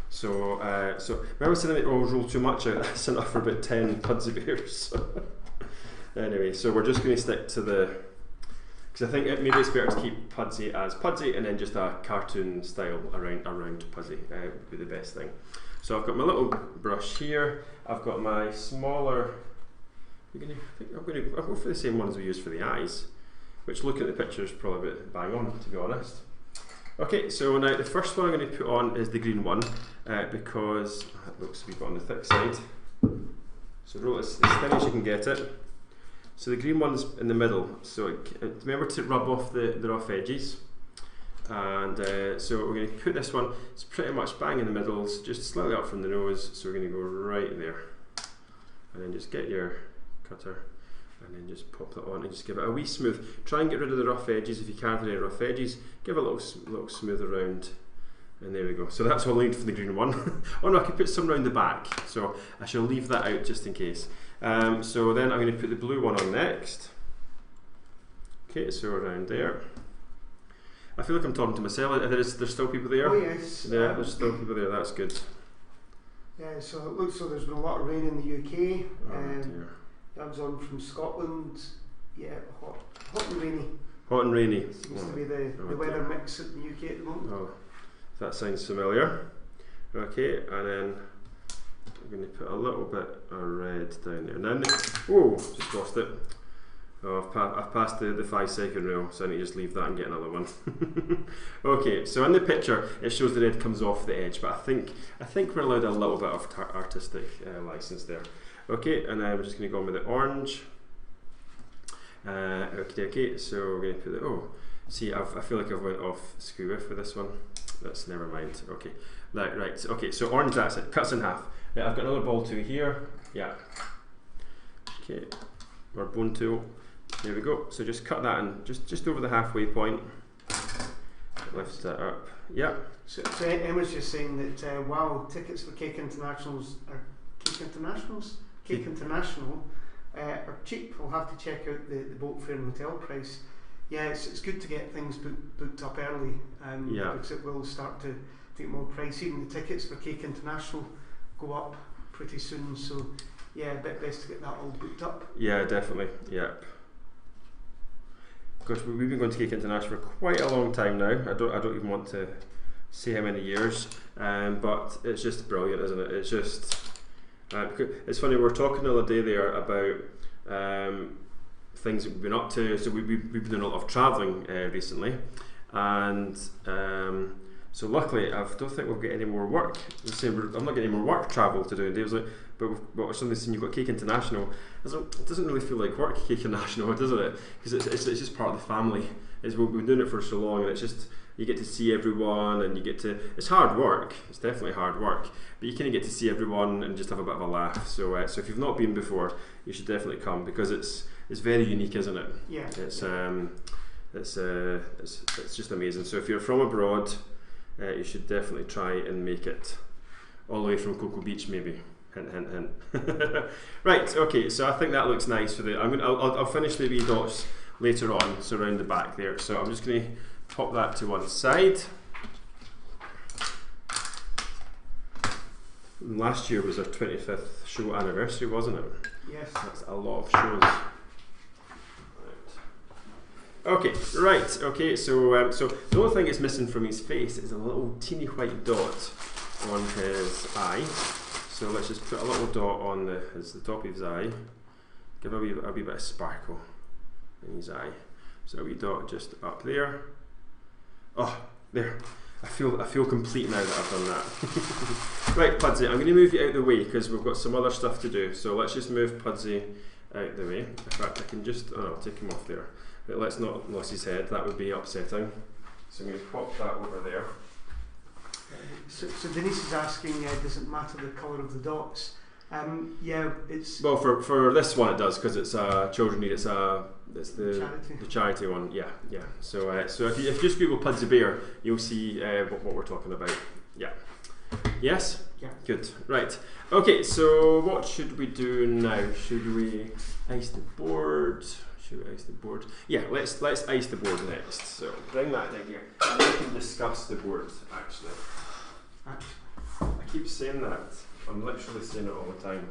So remember saying that roll too much out? That's enough for about 10 Pudsey Bears. Anyway, so we're just going to stick to the, because I think maybe it's better to keep Pudsey as Pudsey and then just a cartoon style around Pudsey would be the best thing. So I've got my little brush here. I've got my smaller. I'll go for the same ones we used for the eyes, which looking at the picture is probably a bit bang on, to be honest. Okay, so now the first one I'm going to put on is the green one because it looks a wee bit on the thick side. So roll it as thin as you can get it. So the green one's in the middle. So remember to rub off the rough edges. And so we're going to put this one. It's pretty much bang in the middle, so just slightly up from the nose. So we're going to go right there, and then just get your cutter. And then just pop that on and just give it a wee smooth. Try and get rid of the rough edges if you can. For any rough edges, give a little smooth around, and there we go. So that's all I need for the green one. Oh no, I could put some around the back, so I shall leave that out just in case. So then I'm going to put the blue one on next. Okay, so around there. I feel like I'm talking to myself. There's still people there? Oh yes. Yeah, there's still people there. That's good. Yeah, so it looks like there's been a lot of rain in the UK. Oh dear. Dad's on from Scotland. Yeah, hot and rainy. Hot and rainy. Seems to be the weather mix in the UK at the moment. Oh, that sounds familiar. Okay, and then I'm going to put a little bit of red down there. Now, whoa, just lost it. Oh, I've passed the 5 second rule, so I need to just leave that and get another one. Okay, so in the picture it shows the red comes off the edge, but I think we're allowed a little bit of artistic license there. Okay, and then we're just going to go on with the orange. Okay, so we're going to put the, see, I feel like I've went off screw with this one. That's never mind. Okay, right. Okay, so orange, that's it. Cuts in half. Right, I've got another ball tool here. Yeah. Okay, or bone tool. There we go. So just cut that in, just over the halfway point. Lift that up. Yeah. So Emma's just saying that wow, tickets for Cake International are cheap. We'll have to check out the boat fare and hotel price. Yeah, it's good to get things booked up early because it will start to get more pricey. Even the tickets for Cake International go up pretty soon. So yeah, best to get that all booked up. Yeah, definitely. Yep. Of course, we've been going to Cake International for quite a long time now. I don't even want to say how many years, but it's just brilliant, isn't it? It's just, it's funny, we were talking the other day there about things that we've been up to. So we've been doing a lot of travelling recently, and so luckily I don't think we'll get any more work. I'm not getting any more work travel to do. And Dave's like, but somebody's saying you've got Cake International. I was like, it doesn't really feel like work, Cake International, doesn't it? Because it's just part of the family. We've been doing it for so long, and it's just, you get to see everyone, and you get to, it's hard work, it's definitely hard work, but you kind of get to see everyone and just have a bit of a laugh. So if you've not been before, you should definitely come, because it's very unique, isn't it? Yeah. It's just amazing. So if you're from abroad, you should definitely try and make it all the way from Cocoa Beach, maybe. Hint, hint, hint. Right. Okay. So I think that looks nice for the. I'll finish the wee dots later on. So around the back there. So I'm just going to pop that to one side. Last year was our 25th show anniversary, wasn't it? Yes. That's a lot of shows. Okay, right, okay, so the only thing that's missing from his face is a little teeny white dot on his eye. So let's just put a little dot on the top of his eye, give a wee bit of sparkle in his eye. So a wee dot just up there. Oh, there. I feel complete now that I've done that. Right, Pudsey, I'm going to move you out of the way because we've got some other stuff to do. So let's just move Pudsey out of the way. In fact, I can just, I'll take him off there. But let's not lose his head, that would be upsetting. So I'm going to pop that over there. So Denise is asking, does it matter the colour of the dots? Yeah, it's... Well, for this one it does, because it's Children Need, it's the charity one, yeah. So if you just Google Pudsey Bear, you'll see what we're talking about. Yeah. Yes? Yeah. Good. Right. Okay, so what should we do now? Should we ice the board? Should we ice the board? Yeah, let's ice the board next. So bring that down here. And we can discuss the board, actually. I keep saying that. I'm literally saying it all the time.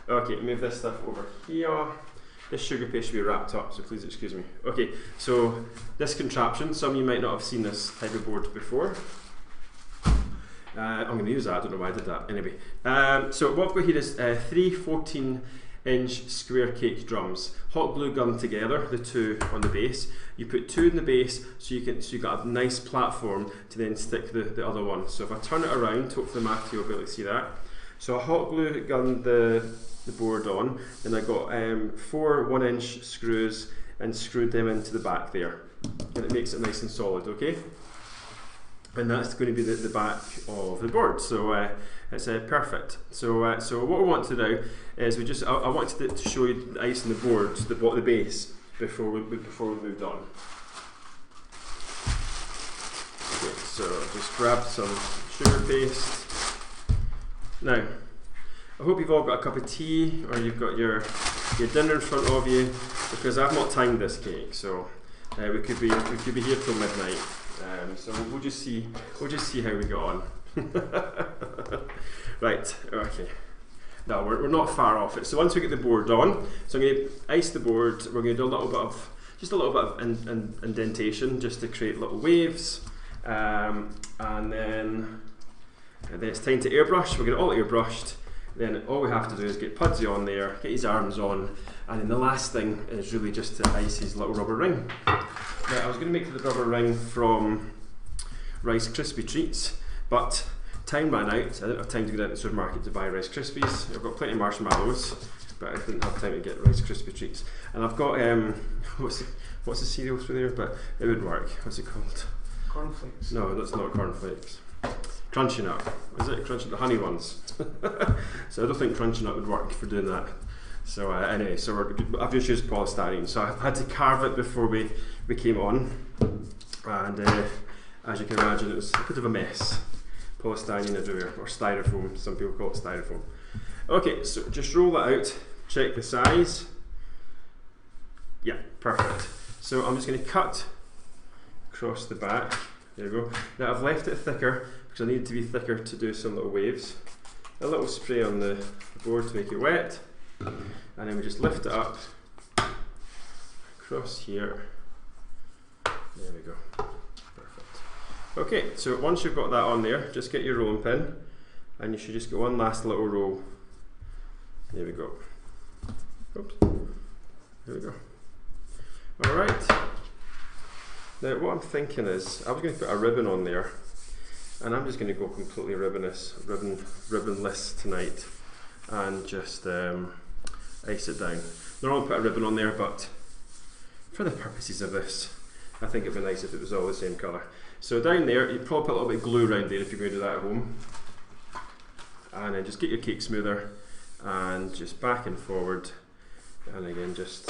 Okay, move this stuff over here. This sugar paste should be wrapped up, so please excuse me. Okay, so this contraption, some of you might not have seen this type of board before. I'm going to use that, I don't know why I did that. Anyway, so what we've got here is 3 14-inch square cake drums, hot glue gun together, the two on the base. You put two in the base, so you got a nice platform to then stick the other one. So if I turn it around, hopefully Matthew will be able to see that. So I hot glue gun the board on, and I got 4 1-inch screws and screwed them into the back there, and it makes it nice and solid. Okay. And that's going to be the back of the board, so it's perfect. So what we want to do is I wanted to show you the ice on the board, the base, before we moved on. Okay, so just grab some sugar paste. Now, I hope you've all got a cup of tea, or you've got your dinner in front of you, because I've not timed this cake, so we could be here till midnight. So we'll just see how we go on. Right, okay. No, we're not far off it. So once we get the board on, so I'm going to ice the board. We're going to do a little bit of indentation, just to create little waves, and then it's time to airbrush. We're going to all airbrushed. Then all we have to do is get Pudsey on there, get his arms on, and then the last thing is really just to ice his little rubber ring. Now, I was going to make the rubber ring from Rice Krispie treats, but time ran out. I didn't have time to go down to the supermarket to buy Rice Krispies. I've got plenty of marshmallows, but I didn't have time to get Rice Krispie treats. And I've got what's the cereal through there? But it would work. What's it called? Cornflakes. No, that's not cornflakes. Crunchy Nut. Is it Crunchy? The honey ones. So I don't think Crunchy Nut would work for doing that. So anyway, I've just used polystyrene. So I had to carve it before we came on, and as you can imagine, it was a bit of a mess. Polystyrene everywhere, or styrofoam. Some people call it styrofoam. Okay, so just roll that out. Check the size. Yeah, perfect. So I'm just going to cut across the back. There we go. Now I've left it thicker because I need it to be thicker to do some little waves. A little spray on the board to make it wet, and then we just lift it up across here. There we go. Perfect. Okay, so once you've got that on there, just get your rolling pin, and you should just get one last little roll. There we go. Oops. There we go. Alright. Now what I'm thinking is, I was going to put a ribbon on there, and I'm just going to go completely ribbonless tonight, and just ice it down. Normally put a ribbon on there, but for the purposes of this, I think it'd be nice if it was all the same colour. So down there, you'd probably put a little bit of glue around there if you're going to do that at home. And then just get your cake smoother, and just back and forward, and again just...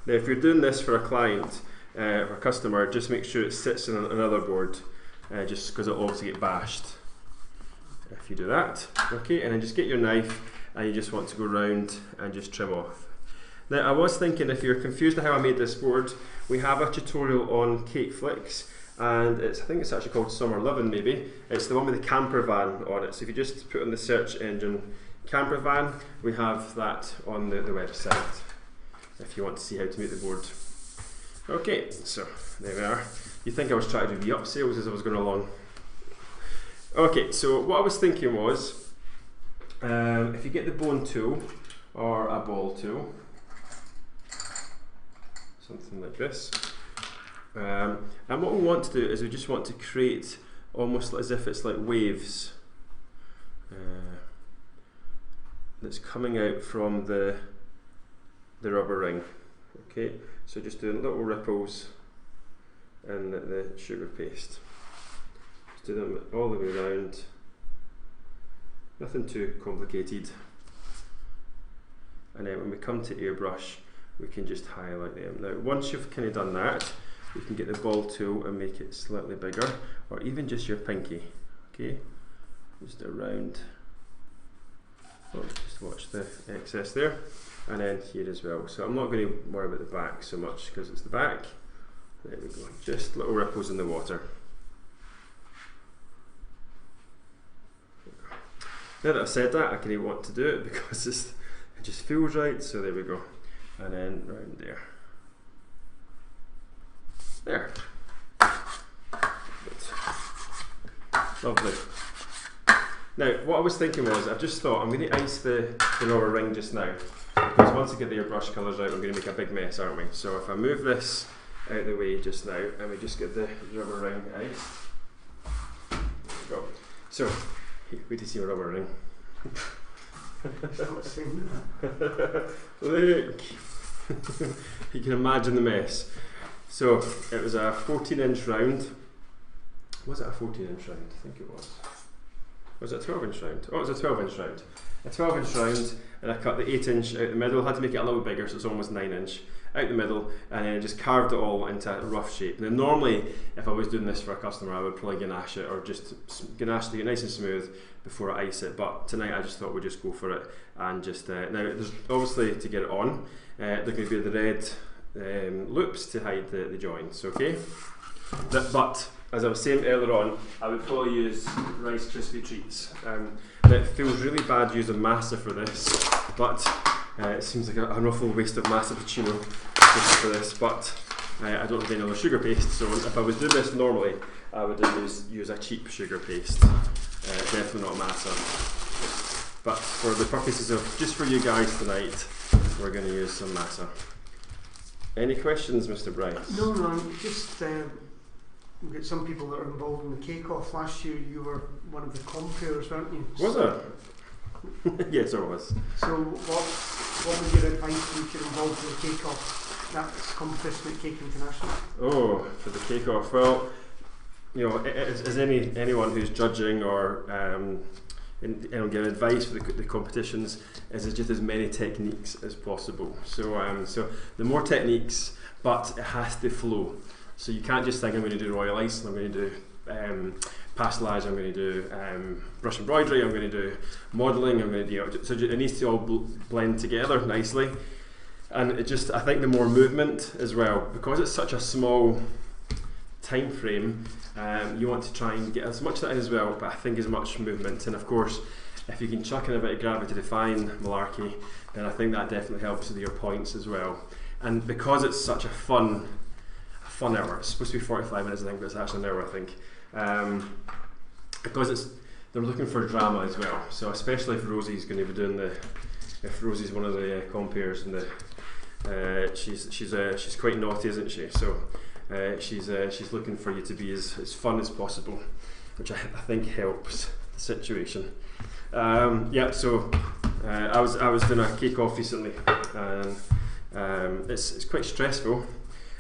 Now if you're doing this for a client, or a customer, just make sure it sits in another board, just because it'll obviously get bashed if you do that. Okay, and then just get your knife, and you just want to go round and just trim off. Now I was thinking, if you're confused at how I made this board, we have a tutorial on Cakeflix, and I think it's actually called Summer Living maybe. It's the one with the camper van on it, so if you just put in the search engine camper van, we have that on the website if you want to see how to make the board. Okay, so there we are. You think I was trying to do the upsales as I was going along. Okay, so what I was thinking was, if you get the bone tool or a ball tool, something like this, and what we want to do is we just want to create almost as if it's like waves that's coming out from the rubber ring. Okay, so just doing little ripples in the sugar paste. Just do them all the way around. Nothing too complicated. And then when we come to airbrush, we can just highlight them. Now, once you've kind of done that, you can get the ball tool and make it slightly bigger, or even just your pinky. Okay, just around. Oh, just watch the excess there. And then here as well. So I'm not going to worry about the back so much because it's the back. There we go. Just little ripples in the water. Now that I've said that, I kind of want to do it because it just feels right. So there we go. And then round there. There. Good. Lovely. Now, what I was thinking was, I've just thought I'm going to ice the rubber ring just now. Because once I get the airbrush colours out, I'm going to make a big mess, aren't we? So if I move this out of the way just now, and we just get the rubber ring iced. There we go. So, wait to see a rubber ring. Look! You can imagine the mess. So, it was a 14-inch round. Was it a 14-inch round? I think it was. Was it a 12-inch round? Oh, it was a 12-inch round. A 12-inch round, and I cut the 8-inch out the middle. I had to make it a little bigger, so it's almost 9-inch out the middle, and then I just carved it all into a rough shape. Now normally, if I was doing this for a customer, I would probably ganache it, or just ganache to get nice and smooth before I ice it. But tonight I just thought we'd just go for it, and just now there's obviously, to get it on, they're going to be the red loops to hide the joints. Okay, but as I was saying earlier on, I would probably use Rice Krispie treats. It feels really bad using masa for this, but it seems like an awful waste of masa puccino just for this, but I don't have any other sugar paste, so if I was doing this normally, I would use a cheap sugar paste, definitely not masa. But for the purposes of, just for you guys tonight, we're going to use some masa. Any questions, Mr. Bryce? No, just we've got some people that are involved in the cake-off. Last year you were one of the compers, weren't you? Was I? Yes, I was. So what was your advice if you're involved in the cake-off? That's competition at Cake International. Oh, for the cake-off. Well, you know, as anyone who's judging or give advice for the competitions, is just as many techniques as possible. So the more techniques, but it has to flow. So you can't just think I'm going to do royal ice, I'm going to do pastelage, I'm going to do brush embroidery, I'm going to do modelling, I'm going to do, so it needs to all blend together nicely. And it just, I think the more movement as well, because it's such a small time frame, you want to try and get as much of that in as well, but I think as much movement. And of course, if you can chuck in a bit of gravity defying malarkey, then I think that definitely helps with your points as well. And because it's such a fun hour, it's supposed to be 45 minutes I think, but it's actually an hour I think. because they're looking for drama as well. So especially if Rosie's going to be doing if Rosie's one of the compeers and she's quite naughty, isn't she? So she's looking for you to be as fun as possible, which I think helps the situation. Yeah. So I was doing a cake off recently, and it's quite stressful,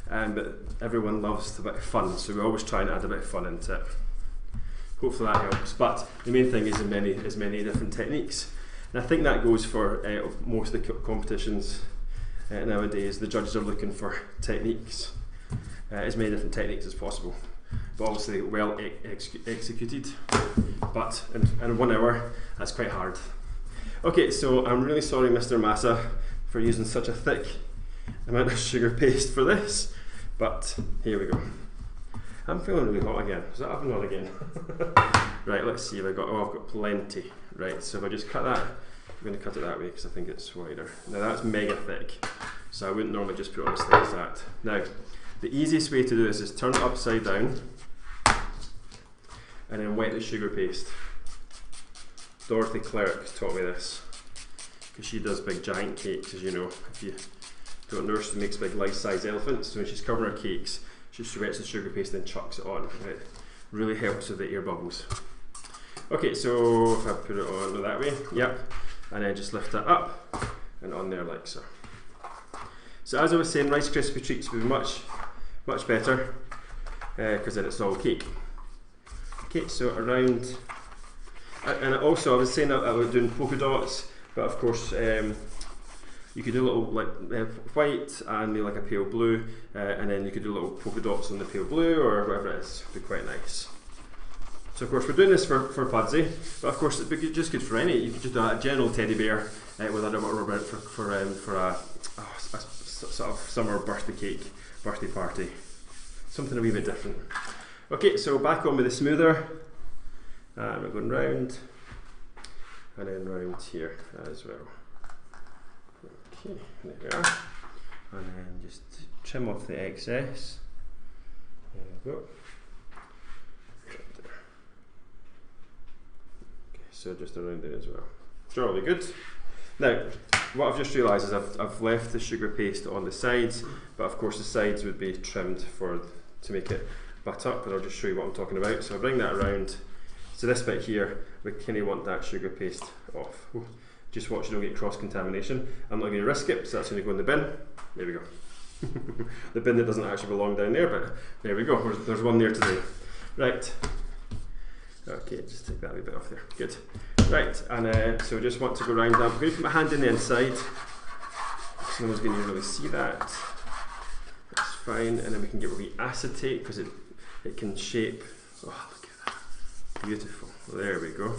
but everyone loves a bit of fun, so we always try and add a bit of fun into it. Hopefully that helps. But the main thing is many different techniques, and I think that goes for most of the competitions nowadays. The judges are looking for techniques, as many different techniques as possible, but obviously well executed. But in 1 hour, that's quite hard. Okay, so I'm really sorry, Mr. Massa, for using such a thick amount of sugar paste for this, but here we go. I'm feeling really hot again. Is that happening on again? Right, let's see if I've got plenty. Right, so if I just cut that, I'm going to cut it that way because I think it's wider. Now that's mega thick, so I wouldn't normally just put it on as thick as that. Now, the easiest way to do this is turn it upside down and then wet the sugar paste. Dorothy Clerk taught me this because she does big giant cakes, as you know. If you don't know, she makes big life-size elephants, so when she's covering her cakes, she wets the sugar paste and chucks it on. It really helps with the air bubbles. Okay, so if I put it on that way, yep, and then just lift it up and on there like so. So as I was saying, Rice Krispie treats would be much better because then it's all cake. Okay, so around, and also I was saying that I was doing polka dots, but of course you could do a little like white and maybe like a pale blue, and then you could do little polka dots on the pale blue or whatever it is. It'd be quite nice. So of course we're doing this for Pudsey, but of course it'd be just good for any. You could just do a general teddy bear with a rubber for a sort of summer birthday party, something a wee bit different. Okay, so back on with the smoother, and we're going round and then round here as well. Okay, there we are, and then just trim off the excess. There we go. Okay, so just around there as well. Jolly good. Now, what I've just realised is I've left the sugar paste on the sides, but of course the sides would be trimmed to make it butt up, and I'll just show you what I'm talking about. So I bring that around. So this bit here, we kind of want that sugar paste off. Ooh. Just watch you don't get cross-contamination. I'm not going to risk it, so that's going to go in the bin. There we go. The bin that doesn't actually belong down there, but there we go. There's one there today. Right. Okay, just take that wee bit off there. Good. Right, and so I just want to go round that. I'm going to put my hand in the inside, so no one's going to really see that. That's fine, and then we can get a wee acetate because it can shape. Oh, look at that. Beautiful. There we go.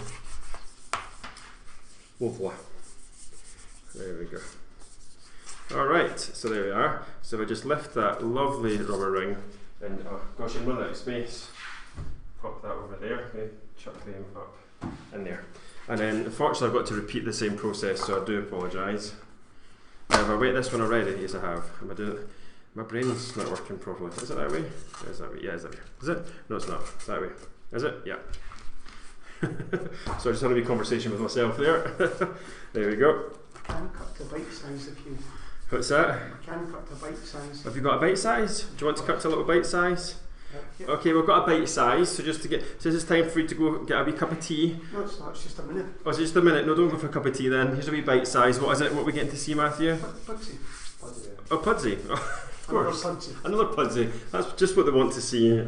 Voila. There we go. Alright, so there we are. So if I just lift that lovely rubber ring, and oh gosh, I'm running out of space. Pop that over there, okay, chuck them up in there. And then unfortunately I've got to repeat the same process, so I do apologise. Now if I wet this one already, yes I have. Am I doing it? My brain's not working properly. Is it that way? Is that way? Yeah, is that way? Is it? No, it's not. It's that way. Is it? Yeah. So I just had a wee conversation with myself there. There we go. I can cut to bite size if you. What's that? I can cut to bite size. Have you got a bite size? Do you want to cut to a little bite size? Yep. Okay, we've got a bite size, so just to get, so this is time for you to go get a wee cup of tea. No, it's not, it's just a minute. Oh, is it just a minute? No, don't go for a cup of tea then. Here's a wee bite size. What is it? What are we getting to see, Matthew? Pudsey. Oh, Pudsey. Oh, of course. Another Another Pudsey. That's just what they want to see.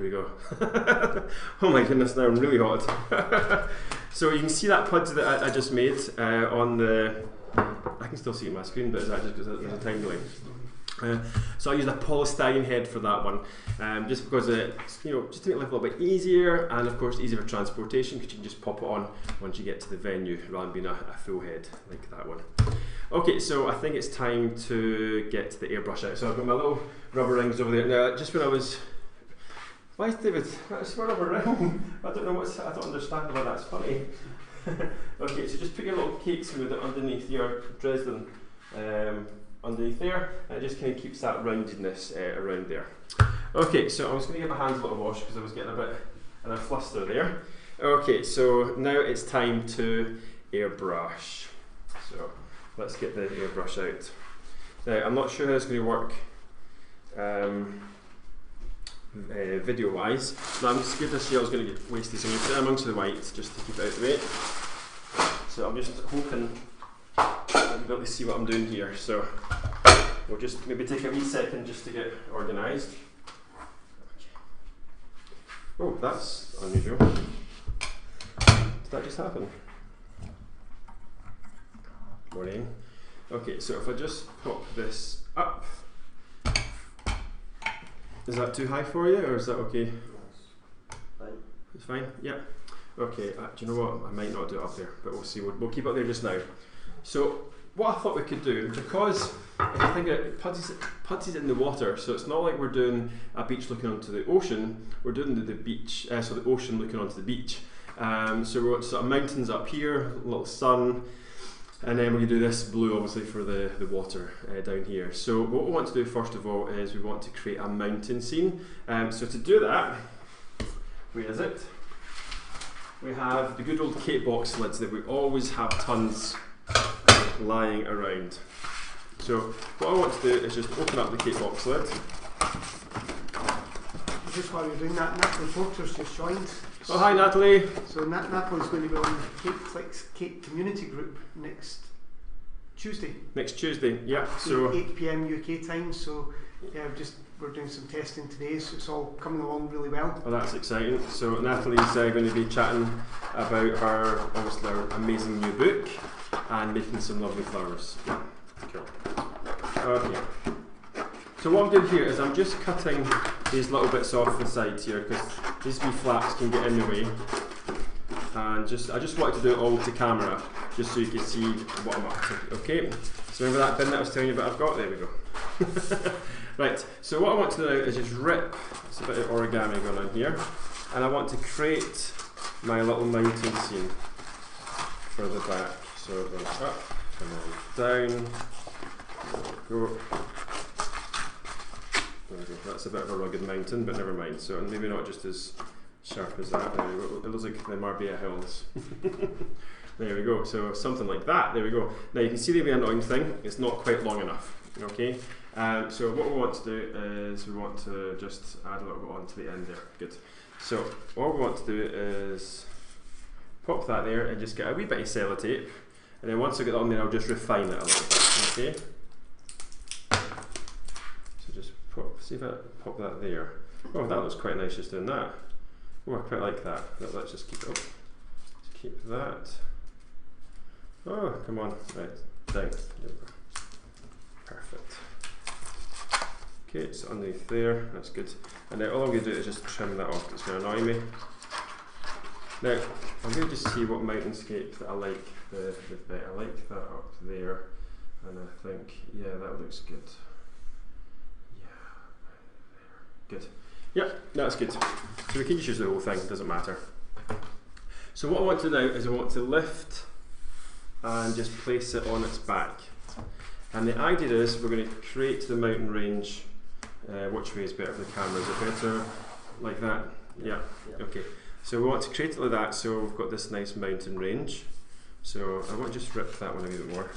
we go. Oh my goodness, now I'm really hot. So you can see that pudsey that I just made on the, I can still see it on my screen, but is that just because there's a time delay? So I used a polystyrene head for that one, just because it's, just to make life a little bit easier, and of course easier for transportation, because you can just pop it on once you get to the venue, rather than being a full head like that one. Okay, so I think it's time to get the airbrush out. So I've got my little rubber rings over there. Now, just when I was, why is David? It's a rubber ring. I don't know I don't understand why that's funny. Okay, so just put your little cake smoother underneath your Dresden. Underneath there, and it just kind of keeps that roundedness around there. Okay, so I'm just going to give my hands a little wash because I was getting a bit of a fluster there. Okay, so now it's time to airbrush. So let's get the airbrush out. Now I'm not sure how it's going to work video wise. Now I'm scared this shell's going to get wasted, so I'm going to put it amongst the whites just to keep it out of the way. So I'm just hoping you'll be able to see what I'm doing here. So we'll just maybe take a wee second just to get organised. Okay. Oh, that's unusual. Did that just happen? Morning. Okay, so if I just pop this up, is that too high for you, or is that okay? Fine. It's fine? Yeah. Okay, do you know what? I might not do it up there, but we'll see. We'll keep it up there just now. So what I thought we could do, because if you think of it, Pudsey's in the water, so it's not like we're doing a beach looking onto the ocean, we're doing the beach, so the ocean looking onto the beach. So we've got sort of mountains up here, a little sun, and then we can do this blue obviously for the water down here. So what we want to do first of all is we want to create a mountain scene. So to do that, where is it? We have the good old cake box lids that we always have tons lying around. So what I want to do is just open up the cake box lid. Just while you're doing that, Natalie Porter's just joined. Oh, hi Natalie. So Natalie's going to be on the Cakeflix Cake Community Group next Tuesday. Next Tuesday, yeah. So 8 PM UK time. So yeah, we're doing some testing today, so it's all coming along really well. Oh, that's exciting. So Natalie's going to be chatting about her amazing new book and making some lovely flowers. Yeah, cool. Okay. So what I'm doing here is I'm just cutting these little bits off the sides here, because these wee flaps can get in the way. And I just wanted to do it all to camera, just so you can see what I'm up to. Okay. So remember that bin that I was telling you about I've got? There we go. Right, so what I want to do now is just rip, it's a bit of origami going on here, and I want to create my little mountain scene for the back. So we're going up and then down, there we go. There we go. That's a bit of a rugged mountain, but never mind. So maybe not just as sharp as that. There we go. It looks like the Marbella Hills. There we go. So something like that. There we go. Now you can see the annoying thing. It's not quite long enough. Okay. So what we want to do is we want to just add a little bit onto the end there. Good. So what we want to do is pop that there and just get a wee bit of sellotape, and then once I get that on there, I'll just refine it a little bit. Okay. So just see if I pop that there. Oh, that looks quite nice just doing that. Oh, I quite like that. Let's just keep it up. Just keep that. Oh, come on. Right, down. There we go. Perfect. Okay, so underneath there, that's good. And now all I'm going to do is just trim that off, it's going to annoy me. Now, I'm going to just see what mountainscape that I like the bit. I like that up there, and I think, yeah, that looks good. Yeah, there. Good. Yeah, that's good. So we can just use the whole thing, it doesn't matter. So what I want to do now is I want to lift and just place it on its back. And the idea is we're going to create the mountain range. Which way is better for the camera? Is it better like that? Yeah. Okay. So we want to create it like that, so we've got this nice mountain range. So I want to just rip that one a wee bit more.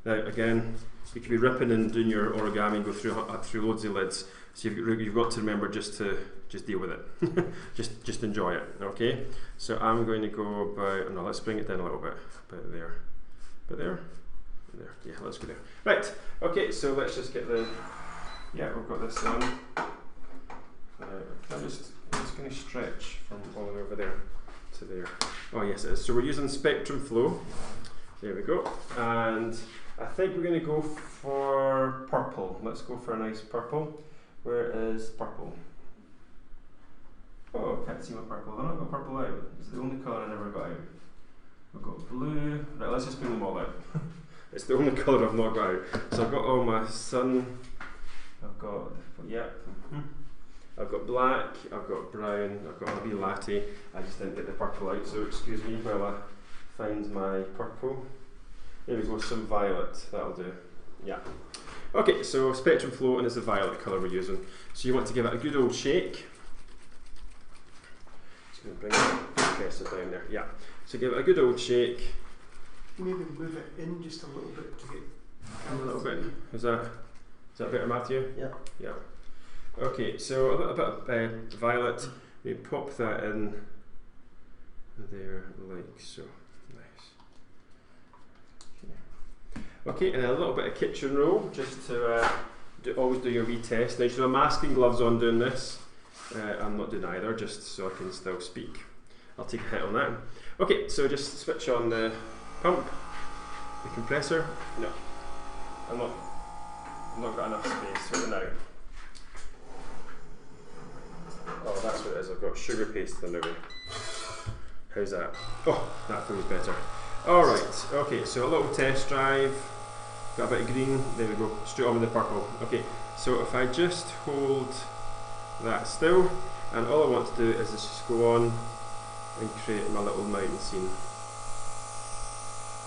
Now again, you could be ripping and doing your origami and go through loads of lids. So you've got to remember just deal with it. just enjoy it. Okay. So I'm going to go about. No, let's bring it down a little bit. About there. About there. There. Yeah, let's go there. Right. Okay. So let's just get the. Yeah, we've got this on. I'm just going to stretch from all the way over there to there. Oh yes it is. So we're using Spectrum Flow. There we go. And I think we're going to go for purple. Let's go for a nice purple. Where is purple? Oh, I can't see my purple. I've not got purple out. It's the only colour I never got out. I've got blue. Right, let's just bring them all out. It's the only colour I've not got out. So I've got all my sun. I've got, I've got black, I've got brown, I've got a wee latte. I just didn't get the purple out, so excuse me while I find my purple. There we go, some violet, that'll do. Yeah. Okay, so Spectrum Flow, and it's a violet colour we're using. So you want to give it a good old shake. Just going to bring the pressure down there. Yeah. So give it a good old shake. Maybe move it in just a little bit to get a little bit. Is that better, Matthew? Yeah. Yeah. Okay, so a little bit of violet. We pop that in there like so. Nice. Okay, and a little bit of kitchen roll just to always do your wee test. Now you should have masking gloves on doing this. I'm not doing either, just so I can still speak. I'll take a hit on that. Okay, so just switch on the pump, the compressor. No, I've not got enough space for now. Oh, that's what it is. I've got sugar paste in the way. How's that? Oh, that feels better. Alright, okay, so a little test drive. Got a bit of green. There we go. Straight on with the purple. Okay, so if I just hold that still, and all I want to do is just go on and create my little mountain scene.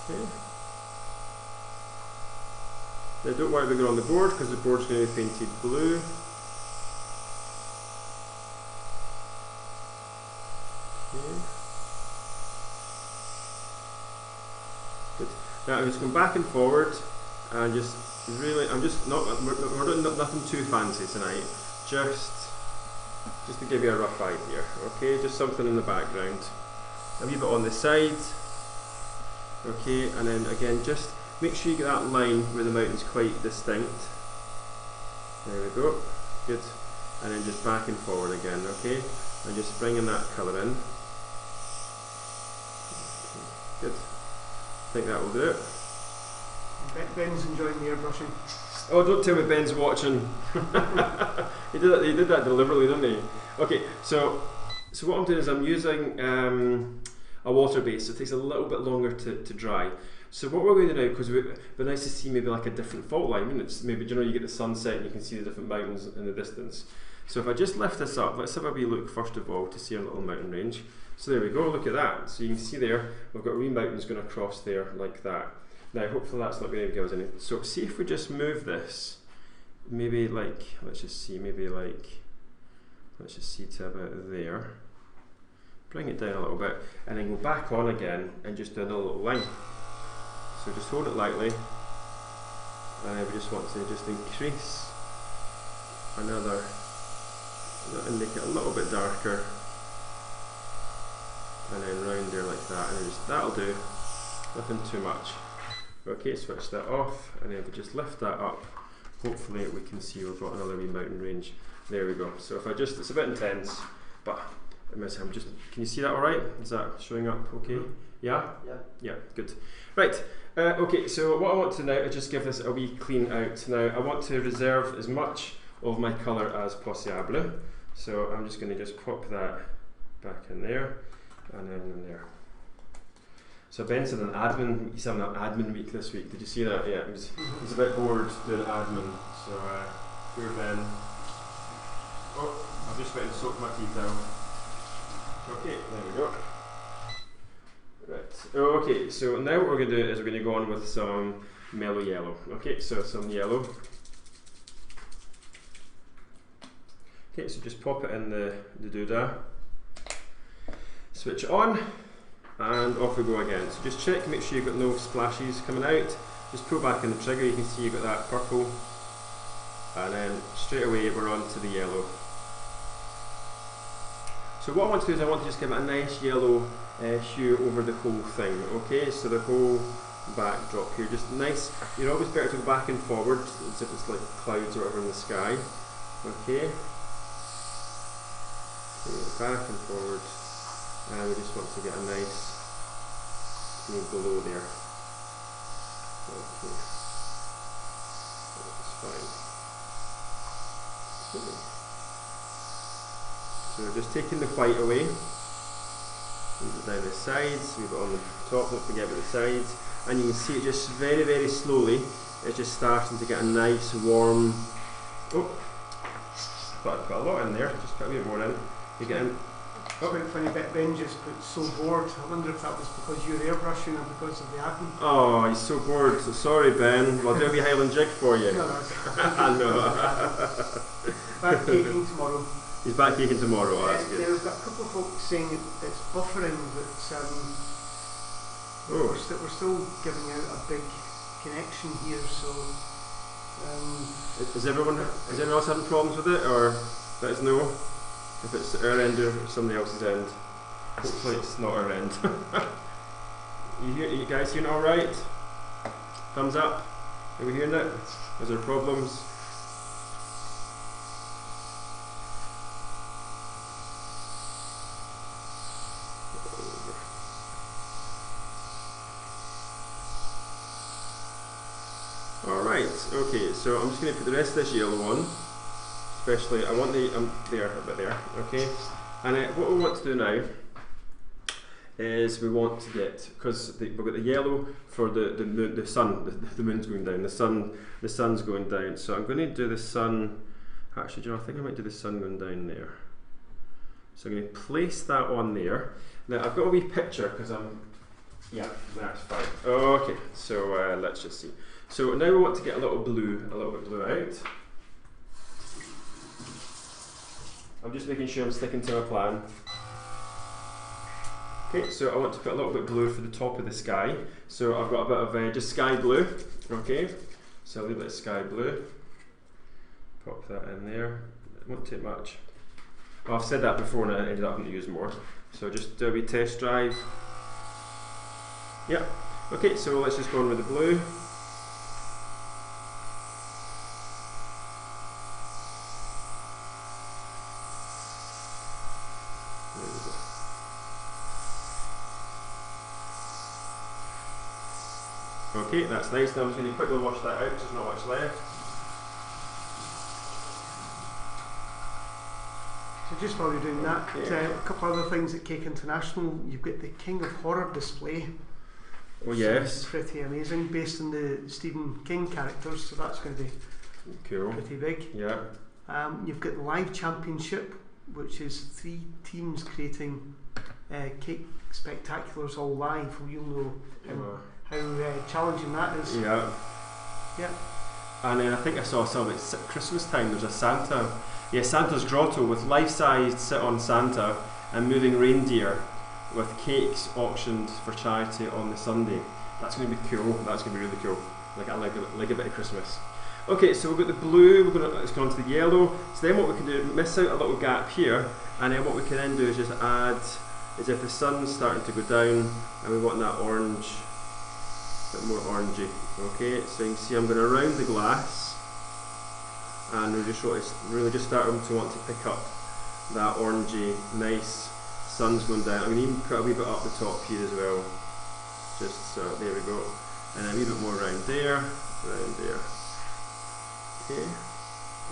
Okay. Now don't worry about going on the board, because the board's going to be painted blue. Okay. Good. Now I'm just going back and forward, and just really, we're doing nothing too fancy tonight, just to give you a rough idea, okay, just something in the background, a wee bit on the side, okay, and then again just make sure you get that line where the mountain's quite distinct. There we go, good, and then just back and forward again, okay, and just bringing that colour in. Okay, good, I think that will do it. Ben's enjoying the airbrushing. Oh, don't tell me Ben's watching. He did that deliberately, didn't he? Okay, so what I'm doing is I'm using a water base, so it takes a little bit longer to dry. So what we're going to do now, because it would be nice to see maybe like a different fault line, and it's maybe, you know, you get the sunset and you can see the different mountains in the distance. So if I just lift this up, let's have a wee look first of all to see our little mountain range. So there we go, look at that. So you can see there, we've got wee mountains going across there like that. Now hopefully that's not going to give us any. So see if we just move this, maybe like, let's just see to about there. Bring it down a little bit, and then go back on again and just do another little line. So just hold it lightly, and then we just want to just increase another, and make it a little bit darker, and then round there like that, and then just, that'll do, nothing too much. Okay, switch that off, and then if we just lift that up, hopefully we can see we've got another wee mountain range. There we go. So if I just, it's a bit intense, but I'm just, can you see that alright? Is that showing up okay? Yeah? Yeah. Yeah, good. Right, okay, so what I want to now is just give this a wee clean out. Now I want to reserve as much of my colour as possible, so I'm just going to just pop that back in there, and then in there. So Ben said he's having an admin week this week. Did you see that? Yeah, he's a bit bored doing admin. So poor Ben. Oh, I've just went and soaked my teeth out. Okay, there we go. Right. Okay, so now what we're going to do is we're going to go on with some mellow yellow. Okay, so some yellow. Okay, so just pop it in the doodah. Switch it on. And off we go again. So just check, make sure you've got no splashes coming out. Just pull back on the trigger, you can see you've got that purple. And then straight away we're on to the yellow. So what I want to do is I want to just give it a nice yellow hue over the whole thing. Okay, so the whole backdrop here, just nice. You're always better to go back and forward as if it's like clouds or whatever in the sky. Okay. Back and forward, and we just want to get a nice glow there. Okay, that's fine. Okay. So we're just taking the white away. Move it down the sides, leave it on the top, don't forget about the sides. And you can see it just very, very slowly, it's just starting to get a nice warm. Oh, thought I'd put a lot in there, just put a bit more in. You get in. Oh. Quite funny bit, Ben just put so bored. I wonder if that was because you're airbrushing or because of the admin. Oh, he's so bored. So sorry, Ben. I'll do a wee Highland jig for you. No, I know. Back caking tomorrow. He's back caking tomorrow. Oh, that's good. Yeah, we've got a couple of folks saying it's buffering, but we're still giving out a big connection here. So is anyone else having problems with it, or let us know if it's our end or somebody else's end? Hopefully it's not our end. You guys hearing all right? Thumbs up. Are we hearing it? Is there problems? Alright, okay, so I'm just going to put the rest of this yellow on. Especially, I want the, there, a bit there, okay. And what we want to do now is we want to get, because we've got the yellow for the sun, the moon's going down, the sun's going down. So I'm going to do the sun, actually, do you know, I think I might do the sun going down there. So I'm going to place that on there. Now I've got a wee picture because yeah, that's fine. Okay, so let's just see. So now we want to get a little bit blue out. I'm just making sure I'm sticking to my plan. Okay, so I want to put a little bit blue for the top of the sky. So I've got a bit of just sky blue. Okay, so a little bit of sky blue. Pop that in there. It won't take much. Oh, I've said that before and I ended up having to use more. So just do a wee test drive. Yep. Okay, so let's just go on with the blue. Okay, that's nice. Now I'm just going to quickly wash that out because there's not much left. So just while you're doing that, a couple other things at Cake International. You've got the King of Horror display. Oh yes. Pretty amazing, based on the Stephen King characters, so that's going to be cool. Pretty big. Yeah. You've got the live championship, which is 3 teams creating cake spectaculars all live. You'll know how challenging that is. Yeah. Yeah. And then I think I saw some at Christmas time. There's a Santa. Yeah, Santa's grotto with life-sized sit on Santa and moving reindeer with cakes auctioned for charity on the Sunday. That's going to be cool. That's going to be really cool. Like a bit of Christmas. Okay, so we've got the blue. Let's go on to the yellow. So then what we can do, miss out a little gap here, and then what we can then do is just add, is if the sun's starting to go down, and we want that orange, a bit more orangey. Okay, so you can see I'm going around the glass, and we're just really just starting to want to pick up that orangey, nice. Sun's going down. I'm going to even put a wee bit up the top here as well. Just so, there we go. And a wee bit more around there, around there. Okay.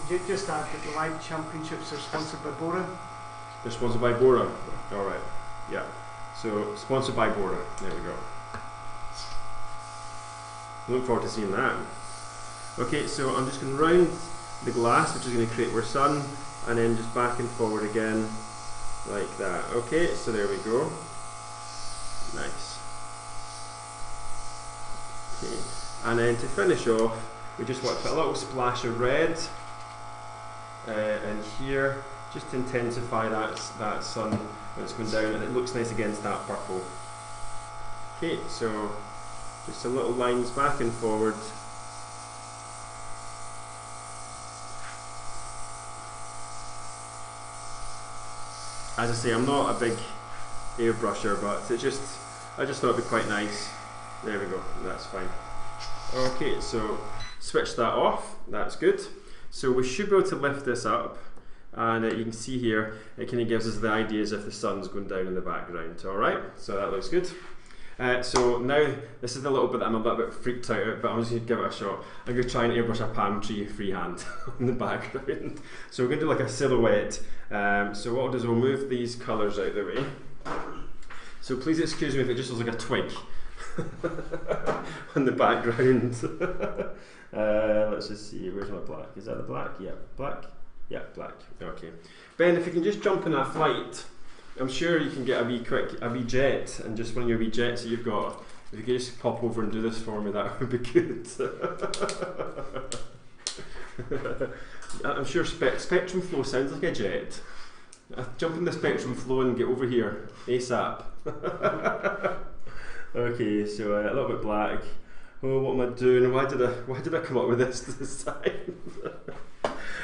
Did you just add that the live championships are sponsored by Bora? They're sponsored by Bora. Alright. Yeah. So, sponsored by Bora. There we go. Look forward to seeing that. Okay, so I'm just going to round the glass, which is going to create more sun, and then just back and forward again. Like that. Okay, so there we go. Nice. Okay, and then to finish off, we just want to put a little splash of red in here, just to intensify that sun when it's going down, and it looks nice against that purple. Okay, so just some little lines back and forward. As I say, I'm not a big airbrusher, but I just thought it'd be quite nice. There we go, that's fine. Okay, so switch that off, that's good. So we should be able to lift this up and you can see here it kind of gives us the idea as if the sun's going down in the background. Alright, so that looks good. So now, this is the little bit that I'm a little bit freaked out at, but I'm just going to give it a shot. I'm going to try and airbrush a palm tree freehand in the background. So we're going to do like a silhouette. So what I'll do is we'll move these colours out of the way. So please excuse me if it just looks like a twig on the background. Let's just see, where's my black? Is that the black? Yeah, black? Yeah, black. Okay. Ben, if you can just jump in that flight, I'm sure you can get a wee jet, and just one of your wee jets that you've got, if you could just pop over and do this for me, that would be good. I'm sure Spectrum Flow sounds like a jet. Jump in the Spectrum Flow and get over here, ASAP. Okay, so a little bit black. Oh, what am I doing? Why did I come up with this time?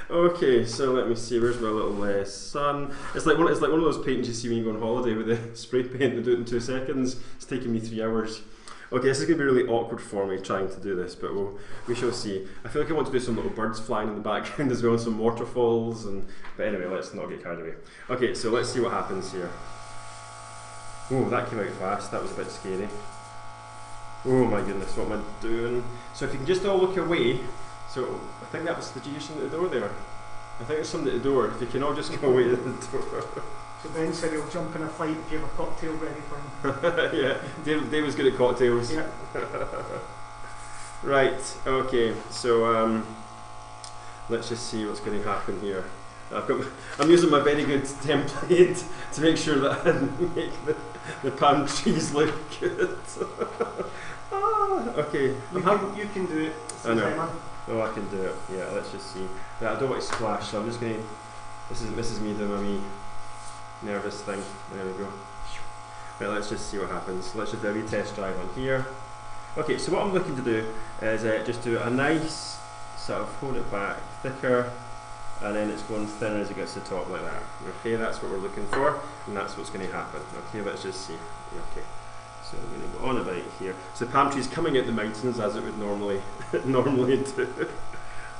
Okay, so let me see. Where's my little sun? It's like one of those paintings you see when you go on holiday with the spray paint and do it in 2 seconds. It's taking me 3 hours. Okay, this is going to be really awkward for me trying to do this, but we shall see. I feel like I want to do some little birds flying in the background as well, and some waterfalls. But anyway, let's not get carried away. Okay, so let's see what happens here. Oh, that came out fast. That was a bit scary. Oh my goodness, what am I doing? So if you can just all look away. So I think that was, did you hear something at the door there? I think there's something at the door. If you can all just go away to the door. So Ben said he'll jump in a fight if you have a cocktail ready for him. Yeah, Dave was good at cocktails. Yeah. Right, okay, so let's just see what's going to happen here. I'm using my very good template to make sure that I make the palm trees look good. Okay. You can do it. I know. Oh, I can do it. Yeah, let's just see. Right, I don't want to splash, so I'm just going to... This is me doing my wee nervous thing. There we go. Right, let's just see what happens. Let's just do a wee test drive on here. Okay, so what I'm looking to do is just do a nice sort of hold it back, thicker, and then it's going thinner as it gets to the top like that. Okay, that's what we're looking for, and that's what's going to happen. Okay, let's just see. Okay. So I'm going to go on about here. So the palm tree is coming out the mountains as it would normally do.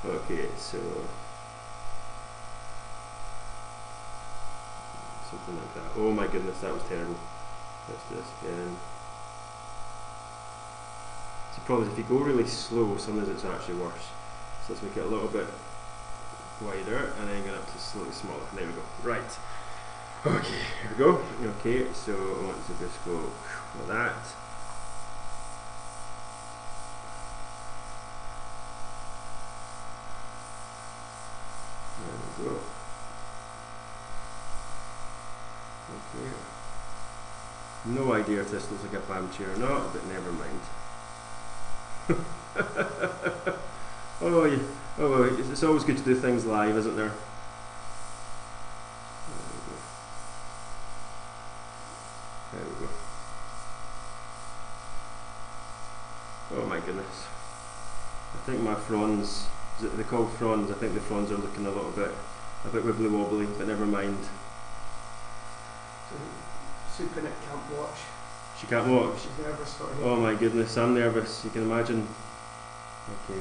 Okay, so something like that. Oh my goodness, that was terrible. Let's do this again. So probably if you go really slow, sometimes it's actually worse. So let's make it a little bit wider and then get up to slightly smaller. There we go. Right. Okay, here we go. Okay, so I want to just go like that. There we go. Okay. No idea if this looks like a palm tree or not, but never mind. Oh, yeah. Oh, well, it's always good to do things live, isn't there? There we go. Oh my goodness. I think my fronds, they're called fronds, I think the fronds are looking a bit wibbly wobbly, but never mind. So Supernit can't watch. She can't watch? She's nervous. Oh my goodness, I'm nervous, you can imagine. Okay.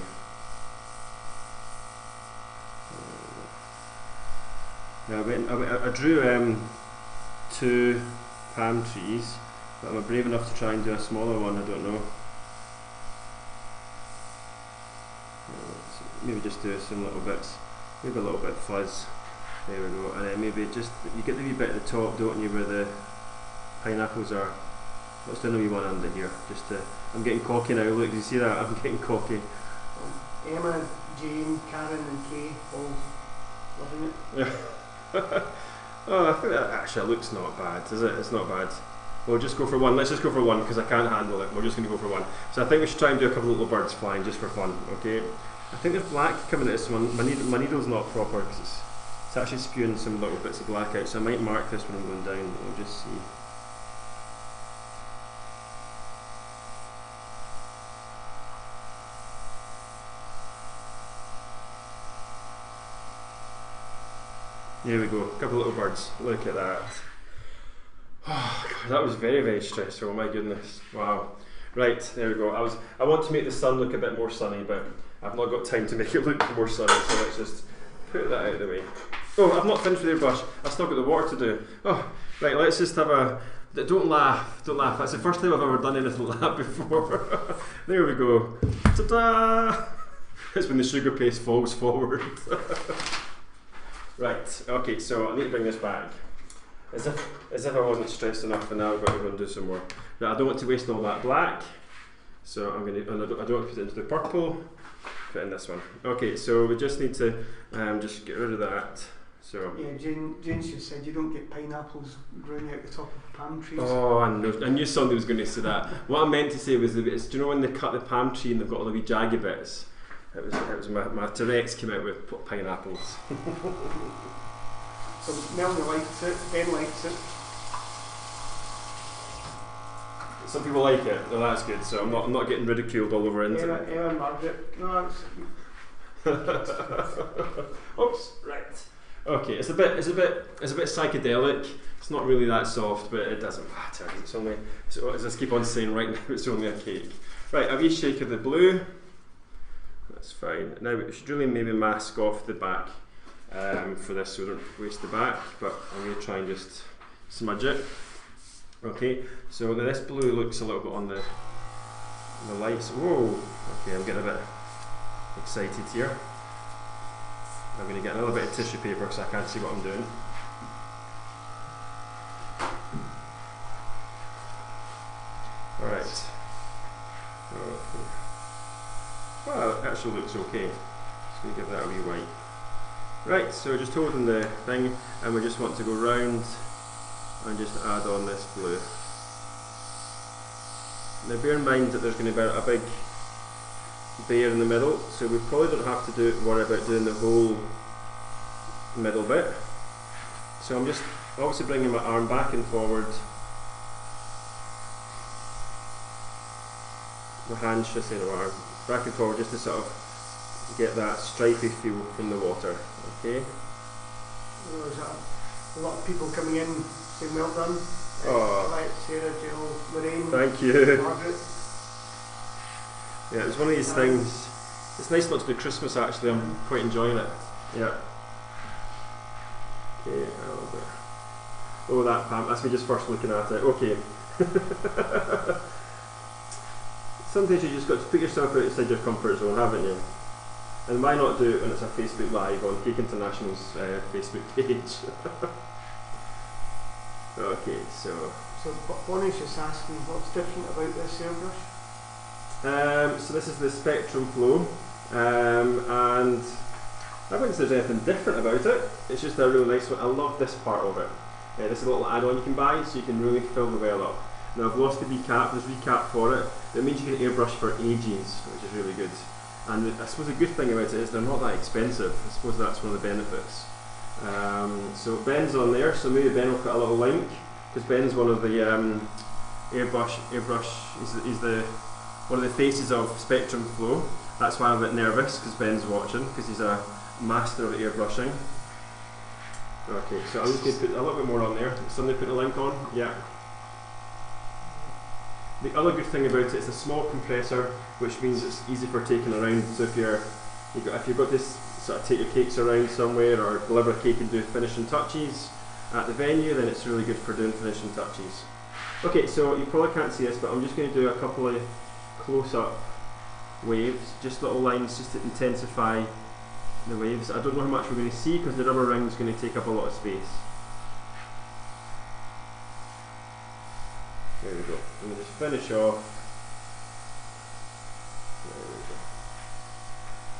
Now I drew 2 palm trees, but am I brave enough to try and do a smaller one? I don't know. Maybe just do some little bits, maybe a little bit of fuzz. There we go, and then maybe just, you get the wee bit at the top, don't you, where the pineapples are. Let's do a wee one under here, just to, I'm getting cocky now, look, do you see that? I'm getting cocky. Emma, Jane, Karen and Kay all loving it. Yeah. Oh, I think that actually looks not bad, is it? It's not bad. We'll just go for one. Let's just go for one because I can't handle it. We're just going to go for one. So I think we should try and do a couple of little birds flying just for fun, okay? I think there's black coming at this one. My needle's not proper because it's actually spewing some little bits of black out, so I might mark this when I'm going down. We'll just see. There we go, a couple of little birds. Look at that. Oh, God, that was very, very stressful. Oh my goodness. Wow. Right, there we go. I want to make the sun look a bit more sunny, but I've not got time to make it look more sunny, so let's just put that out of the way. Oh, I've not finished with the airbrush. I've still got the water to do. Oh, right, let's just have a... Don't laugh, don't laugh. That's the first time I've ever done anything like that before. There we go. Ta-da! It's when the sugar paste falls forward. Right, okay, so I need to bring this back. As if I wasn't stressed enough, and now I've got to go and do some more. Right, I don't want to waste all that black, so I'm going to, and I don't want to put it into the purple, put in this one. Okay, so we just need to just get rid of that. So yeah, Jane just said you don't get pineapples growing out the top of palm trees. Oh, I knew somebody was going to say that. What I meant to say was the bits, do you know when they cut the palm tree and they've got all the wee jaggy bits? It was my Tourette's came out with pineapples. So Melanie likes it, Ben likes it. Some people like it. Oh, that's good. So I'm not getting ridiculed all over internet. Emma and Margaret. No, Oops. Right. Okay. It's a bit psychedelic. It's not really that soft, but it doesn't matter. It's only. So as I keep on saying right now, it's only a cake. Right. A wee shake of the blue. That's fine. Now we should really maybe mask off the back for this so we don't waste the back, but I'm going to try and just smudge it. Okay, so this blue looks a little bit on the lights. Whoa, okay, I'm getting a bit excited here. I'm going to get another bit of tissue paper because I can't see what I'm doing. Alright. Well, it actually looks okay. Just going to give that a wee white. Right, so just holding the thing, and we just want to go round and just add on this blue. Now bear in mind that there's going to be a big bear in the middle, so we probably don't have to worry about doing the whole middle bit. So I'm just obviously bringing my arm back and forward. My hand, should I say, no arm. Back and forward just to sort of get that stripy feel from the water. Okay. There's a lot of people coming in saying well done. Like Sarah, Jill, Lorraine. Thank you. Margaret. Yeah, it's one of these things. It's nice not to do Christmas actually. I'm quite enjoying it. Yeah. Okay, a little bit. Oh, that Pam. That's me just first looking at it. Okay. Sometimes you just got to put yourself outside your comfort zone, haven't you? And why not do it when it's a Facebook Live on Cake International's Facebook page? Okay, so Bonnie's just asking what's different about this airbrush? So this is the Spectrum Flow, and I wouldn't say there's anything different about it. It's just a really nice one. I love this part of it. This is a little add-on you can buy, so you can really fill the well up. Now I've lost the recap. There's a recap for it. That means you can airbrush for ages, which is really good. And I suppose the good thing about it is they're not that expensive. I suppose that's one of the benefits. So Ben's on there, so maybe Ben will put a little link, because Ben's one of the airbrush. He's the one of the faces of Spectrum Flow. That's why I'm a bit nervous, because Ben's watching, because he's a master of airbrushing. Okay, so I'm just going to put a little bit more on there. Somebody put a link on? Yeah. The other good thing about it is a small compressor, which means it's easy for taking around. So if you've got this sort of take your cakes around somewhere or deliver a cake and do finishing touches at the venue, then it's really good for doing finishing touches. Okay, so you probably can't see this, but I'm just going to do a couple of close-up waves, just little lines just to intensify the waves. I don't know how much we're going to see because the rubber ring is going to take up a lot of space. There we go. And we just finish off. There we go.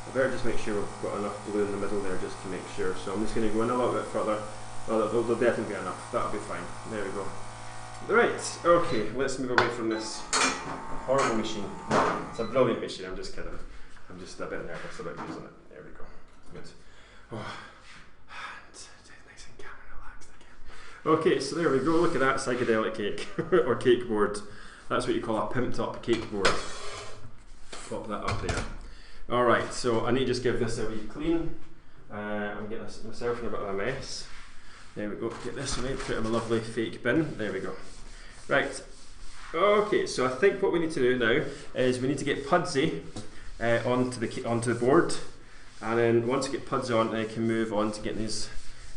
I better just make sure we've got enough blue in the middle there just to make sure. So I'm just going to go in a little bit further. Well, there'll definitely be enough. That'll be fine. There we go. Right, okay, let's move away from this horrible machine. It's a brilliant machine, I'm just kidding. I'm just a bit nervous about using it. There we go. Good. Oh. Nice and calm and relaxed again. Okay, so there we go. Look at that psychedelic cake, or cake board. That's what you call a pimped up cake board. Pop that up there. Alright, so I need to just give this a wee clean. I'm getting myself in a bit of a mess. There we go, get this away, put it in a lovely fake bin. There we go. Right, okay, so I think what we need to do now is we need to get Pudsey onto the board, and then once we get Pudsey on, then I can move on to getting these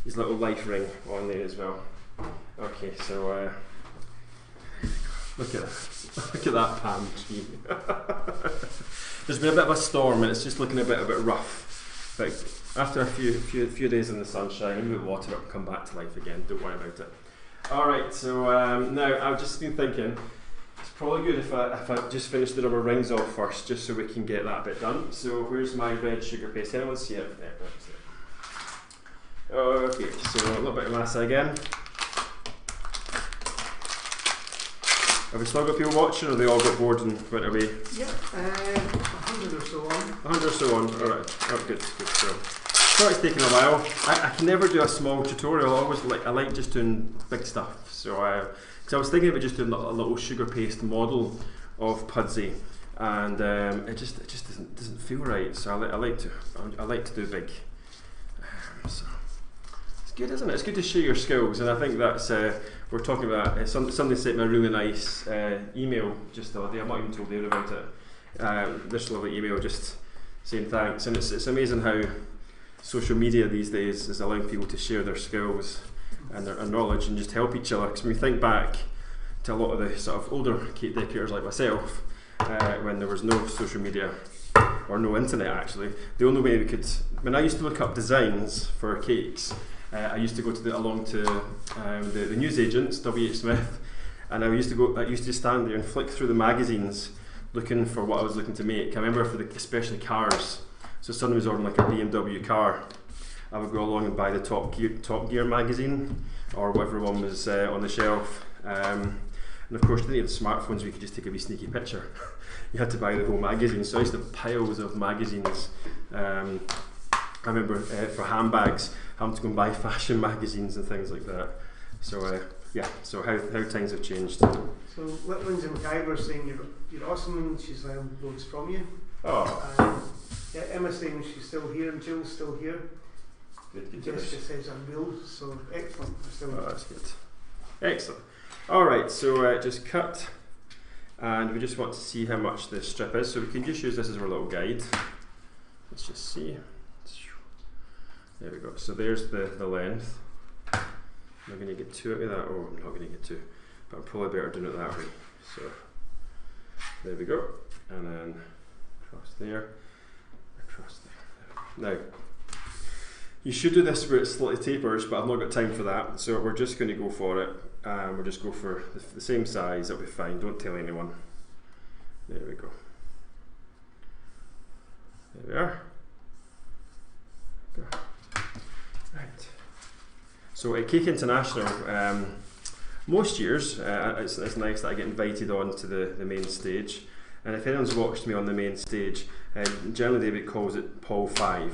his little life ring on there as well. Okay, so look at that. Look at that palm tree. There's been a bit of a storm and it's just looking a bit rough. But after a few days in the sunshine, maybe water up and come back to life again. Don't worry about it. Alright, so now I've just been thinking it's probably good if I just finish the rubber rings off first, just so we can get that bit done. So where's my red sugar paste? Anyone see it? Yeah, that's it. Okay, so a little bit of massa again. Have we still got people watching, or they all got bored and went away? Yeah, 100 or so on. 100 or so on, alright. Oh, good. So it's taken a while. I can never do a small tutorial. I like just doing big stuff. So because I was thinking about just doing a little sugar paste model of Pudsey, and it just doesn't feel right. So I like to do big. So it's good, isn't it? It's good to share your skills, and I think that's we're talking about somebody sent me a really nice email just the other day. I'm not even told there about it. This lovely email just saying thanks, and it's amazing how social media these days is allowing people to share their skills and their knowledge and just help each other. Because when we think back to a lot of the sort of older cake decorators like myself, when there was no social media or no internet actually, the only way we could, when I used to look up designs for cakes, I used to go along to the newsagents, W.H. Smith, and I used to stand there and flick through the magazines looking for what I was looking to make. I remember especially cars. So someone was ordering like a BMW car, I would go along and buy the Top Gear magazine or whatever one was on the shelf. And of course, they didn't have smartphones where you could just take a wee sneaky picture. You had to buy the whole magazine. So I used to have piles of magazines. I remember for handbags, having to go and buy fashion magazines and things like that. So yeah, so how times have changed. So Litwin's and Kai were saying you're awesome and she's loads from you. Oh. Yeah, Emma's saying she's still here and Jill's still here. Good. Jessica says I will, so excellent. Oh, that's good. Excellent. Alright, so just cut, and we just want to see how much this strip is, so we can just use this as our little guide. Let's just see. There we go. So there's the length. Am I going to get two out of that? Oh, I'm not going to get two, but I'm probably better doing it that way. So there we go, and then across there. Now, you should do this where it slightly tapers, but I've not got time for that, so we're just going to go for it. We'll just go for the same size, that'll be fine, don't tell anyone. There we go. There we are. Right. So at Cake International, most years, it's nice that I get invited on to the main stage. And if anyone's watched me on the main stage, generally David calls it Paul 5,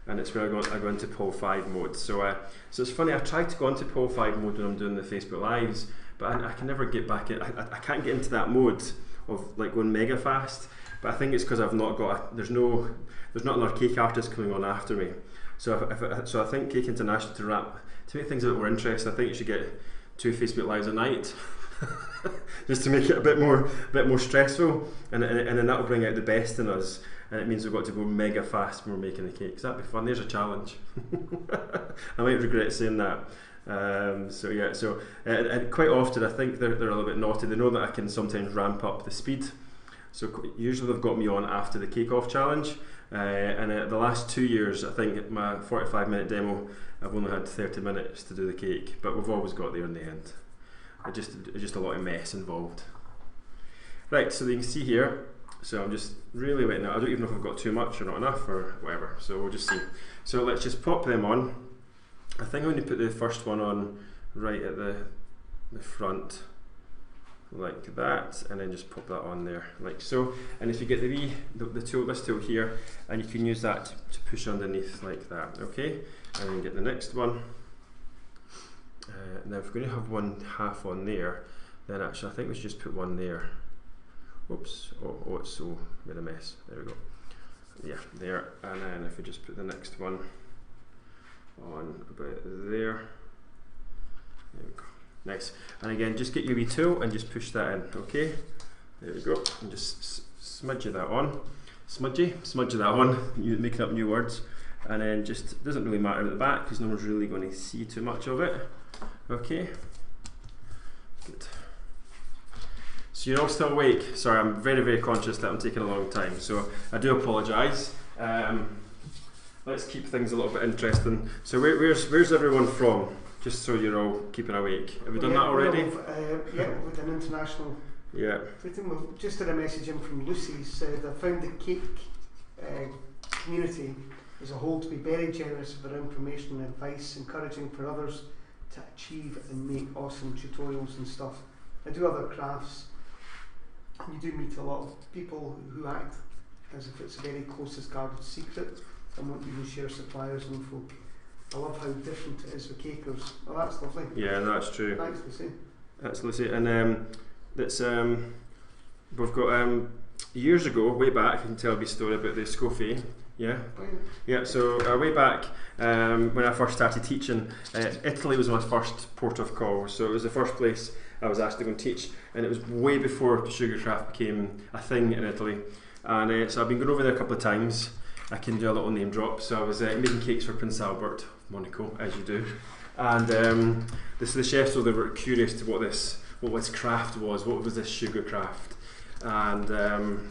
and it's where I go into Paul 5 mode. So it's funny, I try to go into Paul 5 mode when I'm doing the Facebook Lives, but I can never get back in. I can't get into that mode of like going mega fast. But I think it's because I've not got there's not another cake artist coming on after me. So so I think Cake International to make things a bit more interesting, I think you should get 2 Facebook Lives a night. Just to make it a bit more stressful, and then that'll bring out the best in us, and it means we've got to go mega fast when we're making the cakes. That'd be fun. There's a challenge. I might regret saying that. So yeah, and quite often I think they're a little bit naughty. They know that I can sometimes ramp up the speed, so usually they've got me on after the cake off challenge, and the last 2 years I think my 45-minute demo I've only had 30 minutes to do the cake, but we've always got there in the end. Just a lot of mess involved. Right, so you can see here, so I'm just really wetting out. I don't even know if I've got too much or not enough or whatever, so we'll just see. So let's just pop them on. I think I'm going to put the first one on right at the front, like that, and then just pop that on there, like so. And if you get this tool here, and you can use that to push underneath like that, okay? And then get the next one. Now if we're going to have one half on there, then actually I think we should just put one there. Oops, oh it's so made a mess. There we go. Yeah, there. And then if we just put the next one on about there. There we go. Nice. And again, just get your wee tool and just push that in, okay? There we go. And just smudge that on. Smudge that on. You're making up new words. and then just doesn't really matter at the back because no one's really going to see too much of it. Okay, good. So you're all still awake. Sorry, I'm very, very conscious that I'm taking a long time, so I do apologise. Let's keep things a little bit interesting. So where's everyone from? Just so you're all keeping awake. Have we done that already? With an international. Yeah. We've just had a message in from Lucy. Said I found the cake community as a whole to be very generous with their information and advice, encouraging for others to achieve and make awesome tutorials and stuff. I do other crafts. You do meet a lot of people who act as if it's a very closest guarded secret and won't even share suppliers info. I love how different it is with cakers. Oh, that's lovely. Yeah, that's true. Thanks, Lucy. That's Lucy, and that's we've got years ago, way back. I can tell a wee story about the Scofie. Yeah, yeah. So way back when I first started teaching, Italy was my first port of call. So it was the first place I was actually going to teach, and it was way before sugarcraft became a thing in Italy. And so I've been going over there a couple of times. I can do a little name drop. So I was making cakes for Prince Albert of Monaco, as you do. And the chefs were, they were curious to what this craft was. What was this sugar craft? And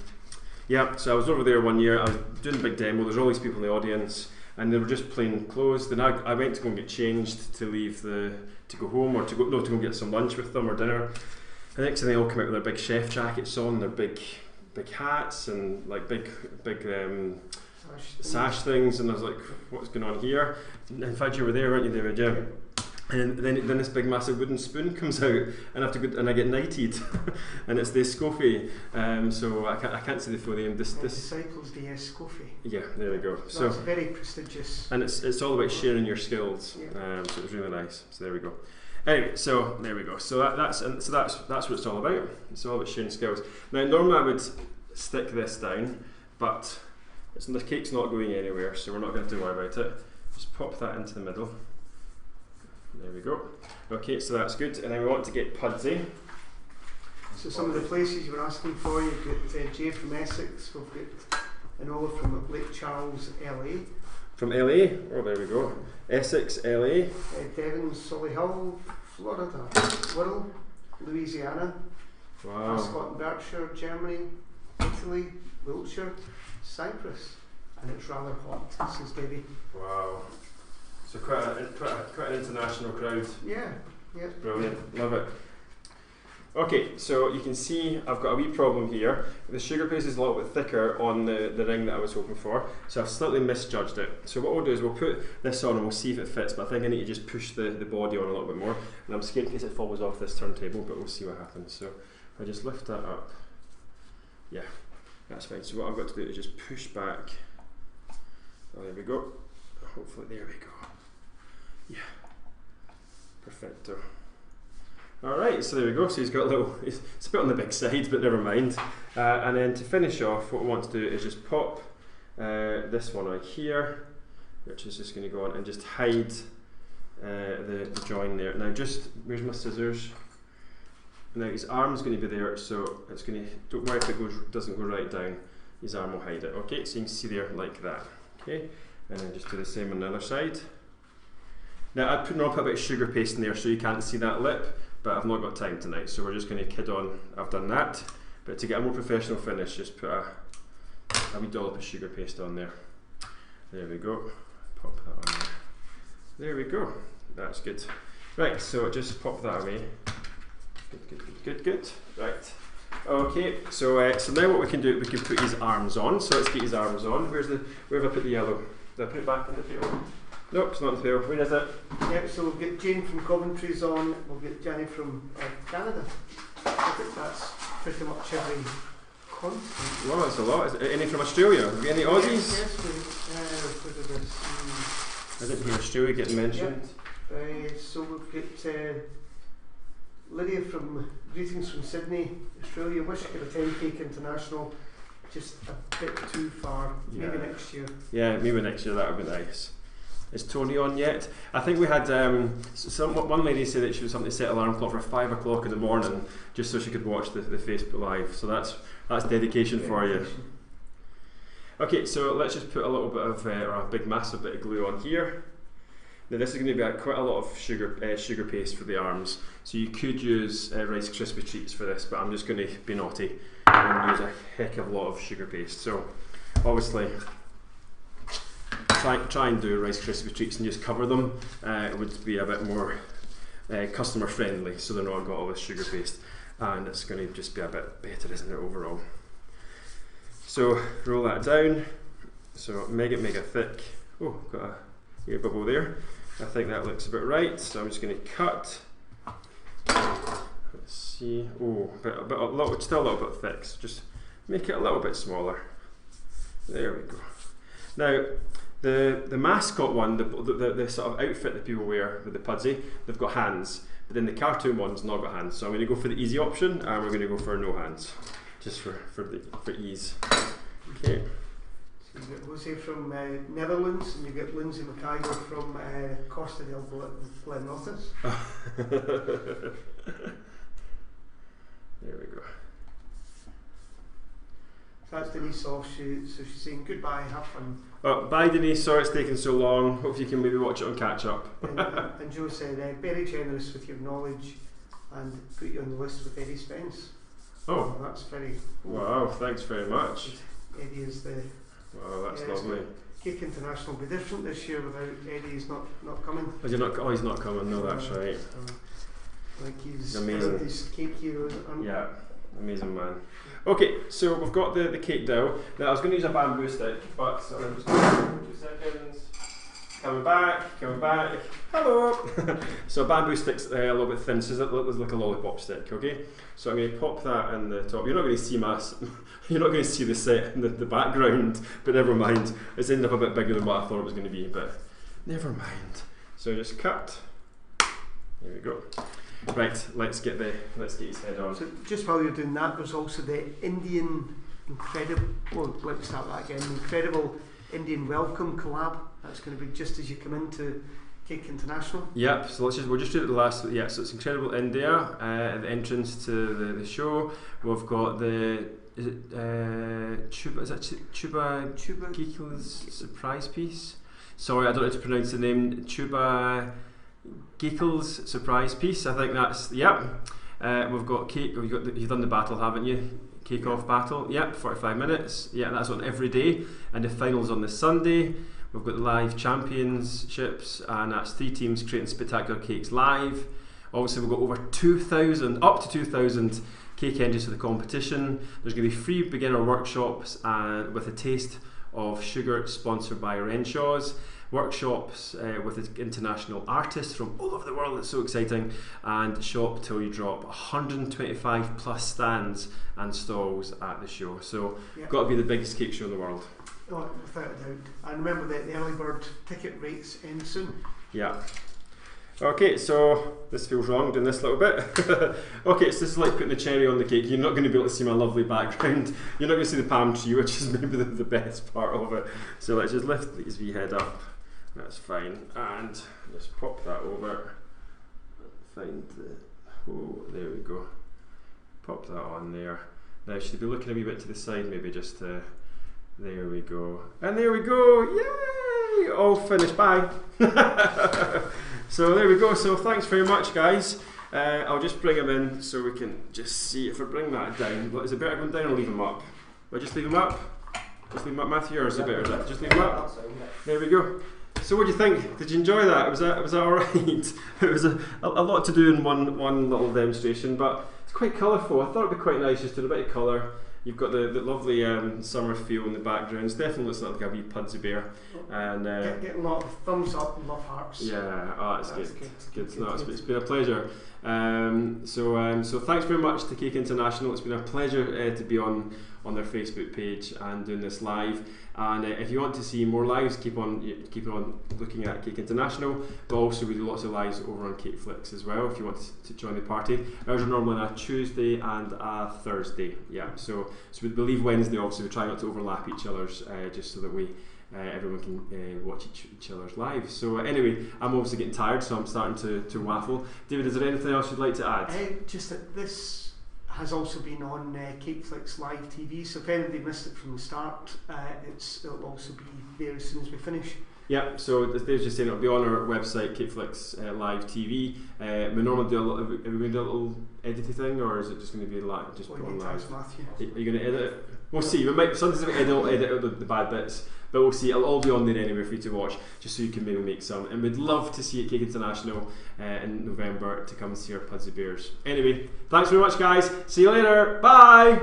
yeah, so I was over there one year. I was doing a big demo. There's all these people in the audience, and they were just plain clothes. Then I went to go and get changed to leave to go home, or to go get some lunch with them or dinner. And next thing they all come out with their big chef jackets on, their big hats, and like big sash things. And I was like, what's going on here? In fact, you were there, weren't you, David? Yeah. And then this big massive wooden spoon comes out, and I have to go, and I get knighted, and it's the Scofie. So I can't say the full name. This Disciples the Scofie. Yeah, there we go. So it's very prestigious. And it's all about sharing your skills. Yeah. So it was really nice. So there we go. Anyway, so there we go. So that's what it's all about. It's all about sharing skills. Now normally I would stick this down, but the cake's not going anywhere, so we're not going to have to worry about it. Just pop that into the middle. There we go. Okay, so that's good. And then we want to get Pudsey. So some of the places you were asking for, you've got Jay from Essex, we've got Enola from Lake Charles, LA. From LA? Oh, there we go. Essex, LA. Devon, Solihull, Florida. Wirral, Louisiana. Wow. Ascot and Berkshire, Germany. Italy, Wiltshire, Cyprus. And it's rather hot, says Debbie. Wow. So quite an international crowd. Yeah, yeah. Brilliant, love it. Okay, so you can see I've got a wee problem here. The sugar paste is a little bit thicker on the ring that I was hoping for, so I've slightly misjudged it. So what we'll do is we'll put this on and we'll see if it fits, but I think I need to just push the body on a little bit more, and I'm scared in case it falls off this turntable, but we'll see what happens. So if I just lift that up, yeah, that's fine. So what I've got to do is just push back. Oh, there we go. Hopefully, there we go. Yeah, perfecto. Alright, so there we go. So he's got a little, it's a bit on the big side, but never mind. And then to finish off, what we want to do is just pop this one out here, which is just going to go on and just hide the join there. Now just, where's my scissors? Now his arm's going to be there, so it's going to, don't worry if it doesn't go right down, his arm will hide it. Okay, so you can see there like that. Okay, and then just do the same on the other side. Now I've put a bit of sugar paste in there so you can't see that lip, but I've not got time tonight, so we're just going to kid on. I've done that, but to get a more professional finish, just put a wee dollop of sugar paste on there. There we go. Pop that on there. There we go. That's good. Right, so just pop that away. Good. Right. Okay, so now what we can do, we can put his arms on. So let's get his arms on. Where have I put the yellow? Did I put it back in the pail? Nope, it's not in the pail. Where is it? Yep, so we'll get Jane from Coventry's on, we'll get Jenny from Canada. I think that's pretty much every continent. Wow, that's a lot. Is it any from Australia? Have we any Aussies? Yes, we I didn't hear Australia getting mentioned. Yep. So we've got Lydia from Greetings from Sydney, Australia. Wish I could attend Cake International, just a bit too far. Yeah. Maybe next year. Yeah, maybe next year, that would be nice. Is Tony on yet? I think we had one lady say that she was something to set alarm clock for 5 o'clock in the morning just so she could watch the Facebook Live. So that's dedication for you. Okay, so let's just put a little bit of, or a big massive bit of glue on here. Now this is going to be quite a lot of sugar paste for the arms, so you could use Rice Krispie treats for this, but I'm just going to be naughty and use a heck of a lot of sugar paste. So obviously try and do Rice Krispie treats and just cover them. It would be a bit more customer friendly, so they're not got all this sugar paste, and it's going to just be a bit better, isn't it, overall? So roll that down, so mega thick. Oh, got a air bubble there. I think that looks about right, so I'm just going to cut. Let's see. Oh, still a little bit thick, so just make it a little bit smaller. There we go. Now, the mascot one, the sort of outfit that people wear with the Pudsey, they've got hands, but then the cartoon one's not got hands. So I'm going to go for the easy option, and we're going to go for no hands, just for ease. Okay. So you've got Jose from Netherlands, and you've got Lindsay McIver from Costa del Glenrothes. There we go. So that's Denise off, so she's saying goodbye, have fun. Oh, bye Denise, sorry it's taken so long. Hope you can maybe watch it on catch up. and Joe said, very generous with your knowledge and put you on the list with Eddie Spence. Oh, that's very... Wow, thanks very much. Eddie is the... Wow, that's lovely. Cake International will be different this year without Eddie's not coming. He's not coming, no, that's right. Like he's amazing. His cake hero. Yeah, amazing man. Okay, so we've got the cake dough. Now I was going to use a bamboo stick, but so I'm just going to 2 seconds. Coming back. Hello. So a bamboo stick's a little bit thin, so it looks like a lollipop stick. Okay, so I'm going to pop that in the top. You're not going to see you're not going to see the set in the background, but never mind. It's ended up a bit bigger than what I thought it was going to be, but never mind. So just cut. There we go. Right, let's get his head on. So just while you're doing that, there's also the Incredible Indian Welcome collab. That's going to be just as you come into Cake International. Yep. So we'll just do it the last. Yeah. So it's Incredible India at the entrance to the show. We've got Chuba Geekel's surprise piece. Sorry, I don't know how to pronounce the name. Chuba Geekel's surprise piece. I think that's we've got cake. You've done the battle, haven't you? Cake off battle. Yep, 45 minutes. Yeah, that's on every day, and the finals on the Sunday. We've got the live championships, and that's 3 teams creating spectacular cakes live. Obviously, we've got up to 2,000 cake entries for the competition. There's going to be free beginner workshops and with a taste of sugar, sponsored by Renshaw's. Workshops with international artists from all over the world. It's so exciting. And shop till you drop. 125 plus stands and stalls at the show. So got to be the biggest cake show in the world. Oh, without a doubt. And remember that the early bird ticket rates end soon. Yeah. Okay, so this feels wrong doing this little bit. Okay, so this is like putting the cherry on the cake. You're not going to be able to see my lovely background. You're not going to see the palm tree, which is maybe the best part of it. So let's just lift these wee head up. That's fine, and just pop that over. Find there we go. Pop that on there. Now should be looking a wee bit to the side, maybe just to. There we go, and there we go. Yay! All finished. Bye. So there we go. So thanks very much, guys. I'll just bring them in so we can just see if I bring that down. Is it better going down or leave them up? Will I just leave them up? Just leave them up, Matthew, or is it better? Just leave them up. There we go. So what do you think? Did you enjoy that? Was that alright? It was a lot to do in one little demonstration, but it's quite colourful. I thought it'd be quite nice just to do a bit of colour. You've got the lovely summer feel in the background. It definitely looks like a wee Pudsey Bear. And getting a lot of thumbs up and love hearts. Yeah, that's good. It's good. No, it's been a pleasure. So thanks very much to Cake International. It's been a pleasure to be on their Facebook page and doing this live. And if you want to see more lives, keep on looking at Cake International. But also we do lots of lives over on Cakeflix as well. If you want to join the party, ours are normally on a Tuesday and a Thursday. Yeah, so we leave Wednesday. Obviously, we try not to overlap each other's, just so that everyone can watch each other's lives. So anyway, I'm obviously getting tired, so I'm starting to waffle. David, is there anything else you'd like to add? Just that this has also been on Cakeflix live TV. So if anybody missed it from the start, it'll also be there as soon as we finish. Yeah, so as Dave's just saying, it'll be on our website, Cakeflix live TV. We normally do are we going to do a little editing thing, or is it just going to be like just put on live? Matthew. Are you going to edit it? We'll see. We might sometimes we edit out the bad bits, but we'll see. It'll all be on there anyway for you to watch, just so you can maybe make some. And we'd love to see you at Cake International in November to come and see our Pudsey Bears. Anyway, thanks very much, guys. See you later. Bye.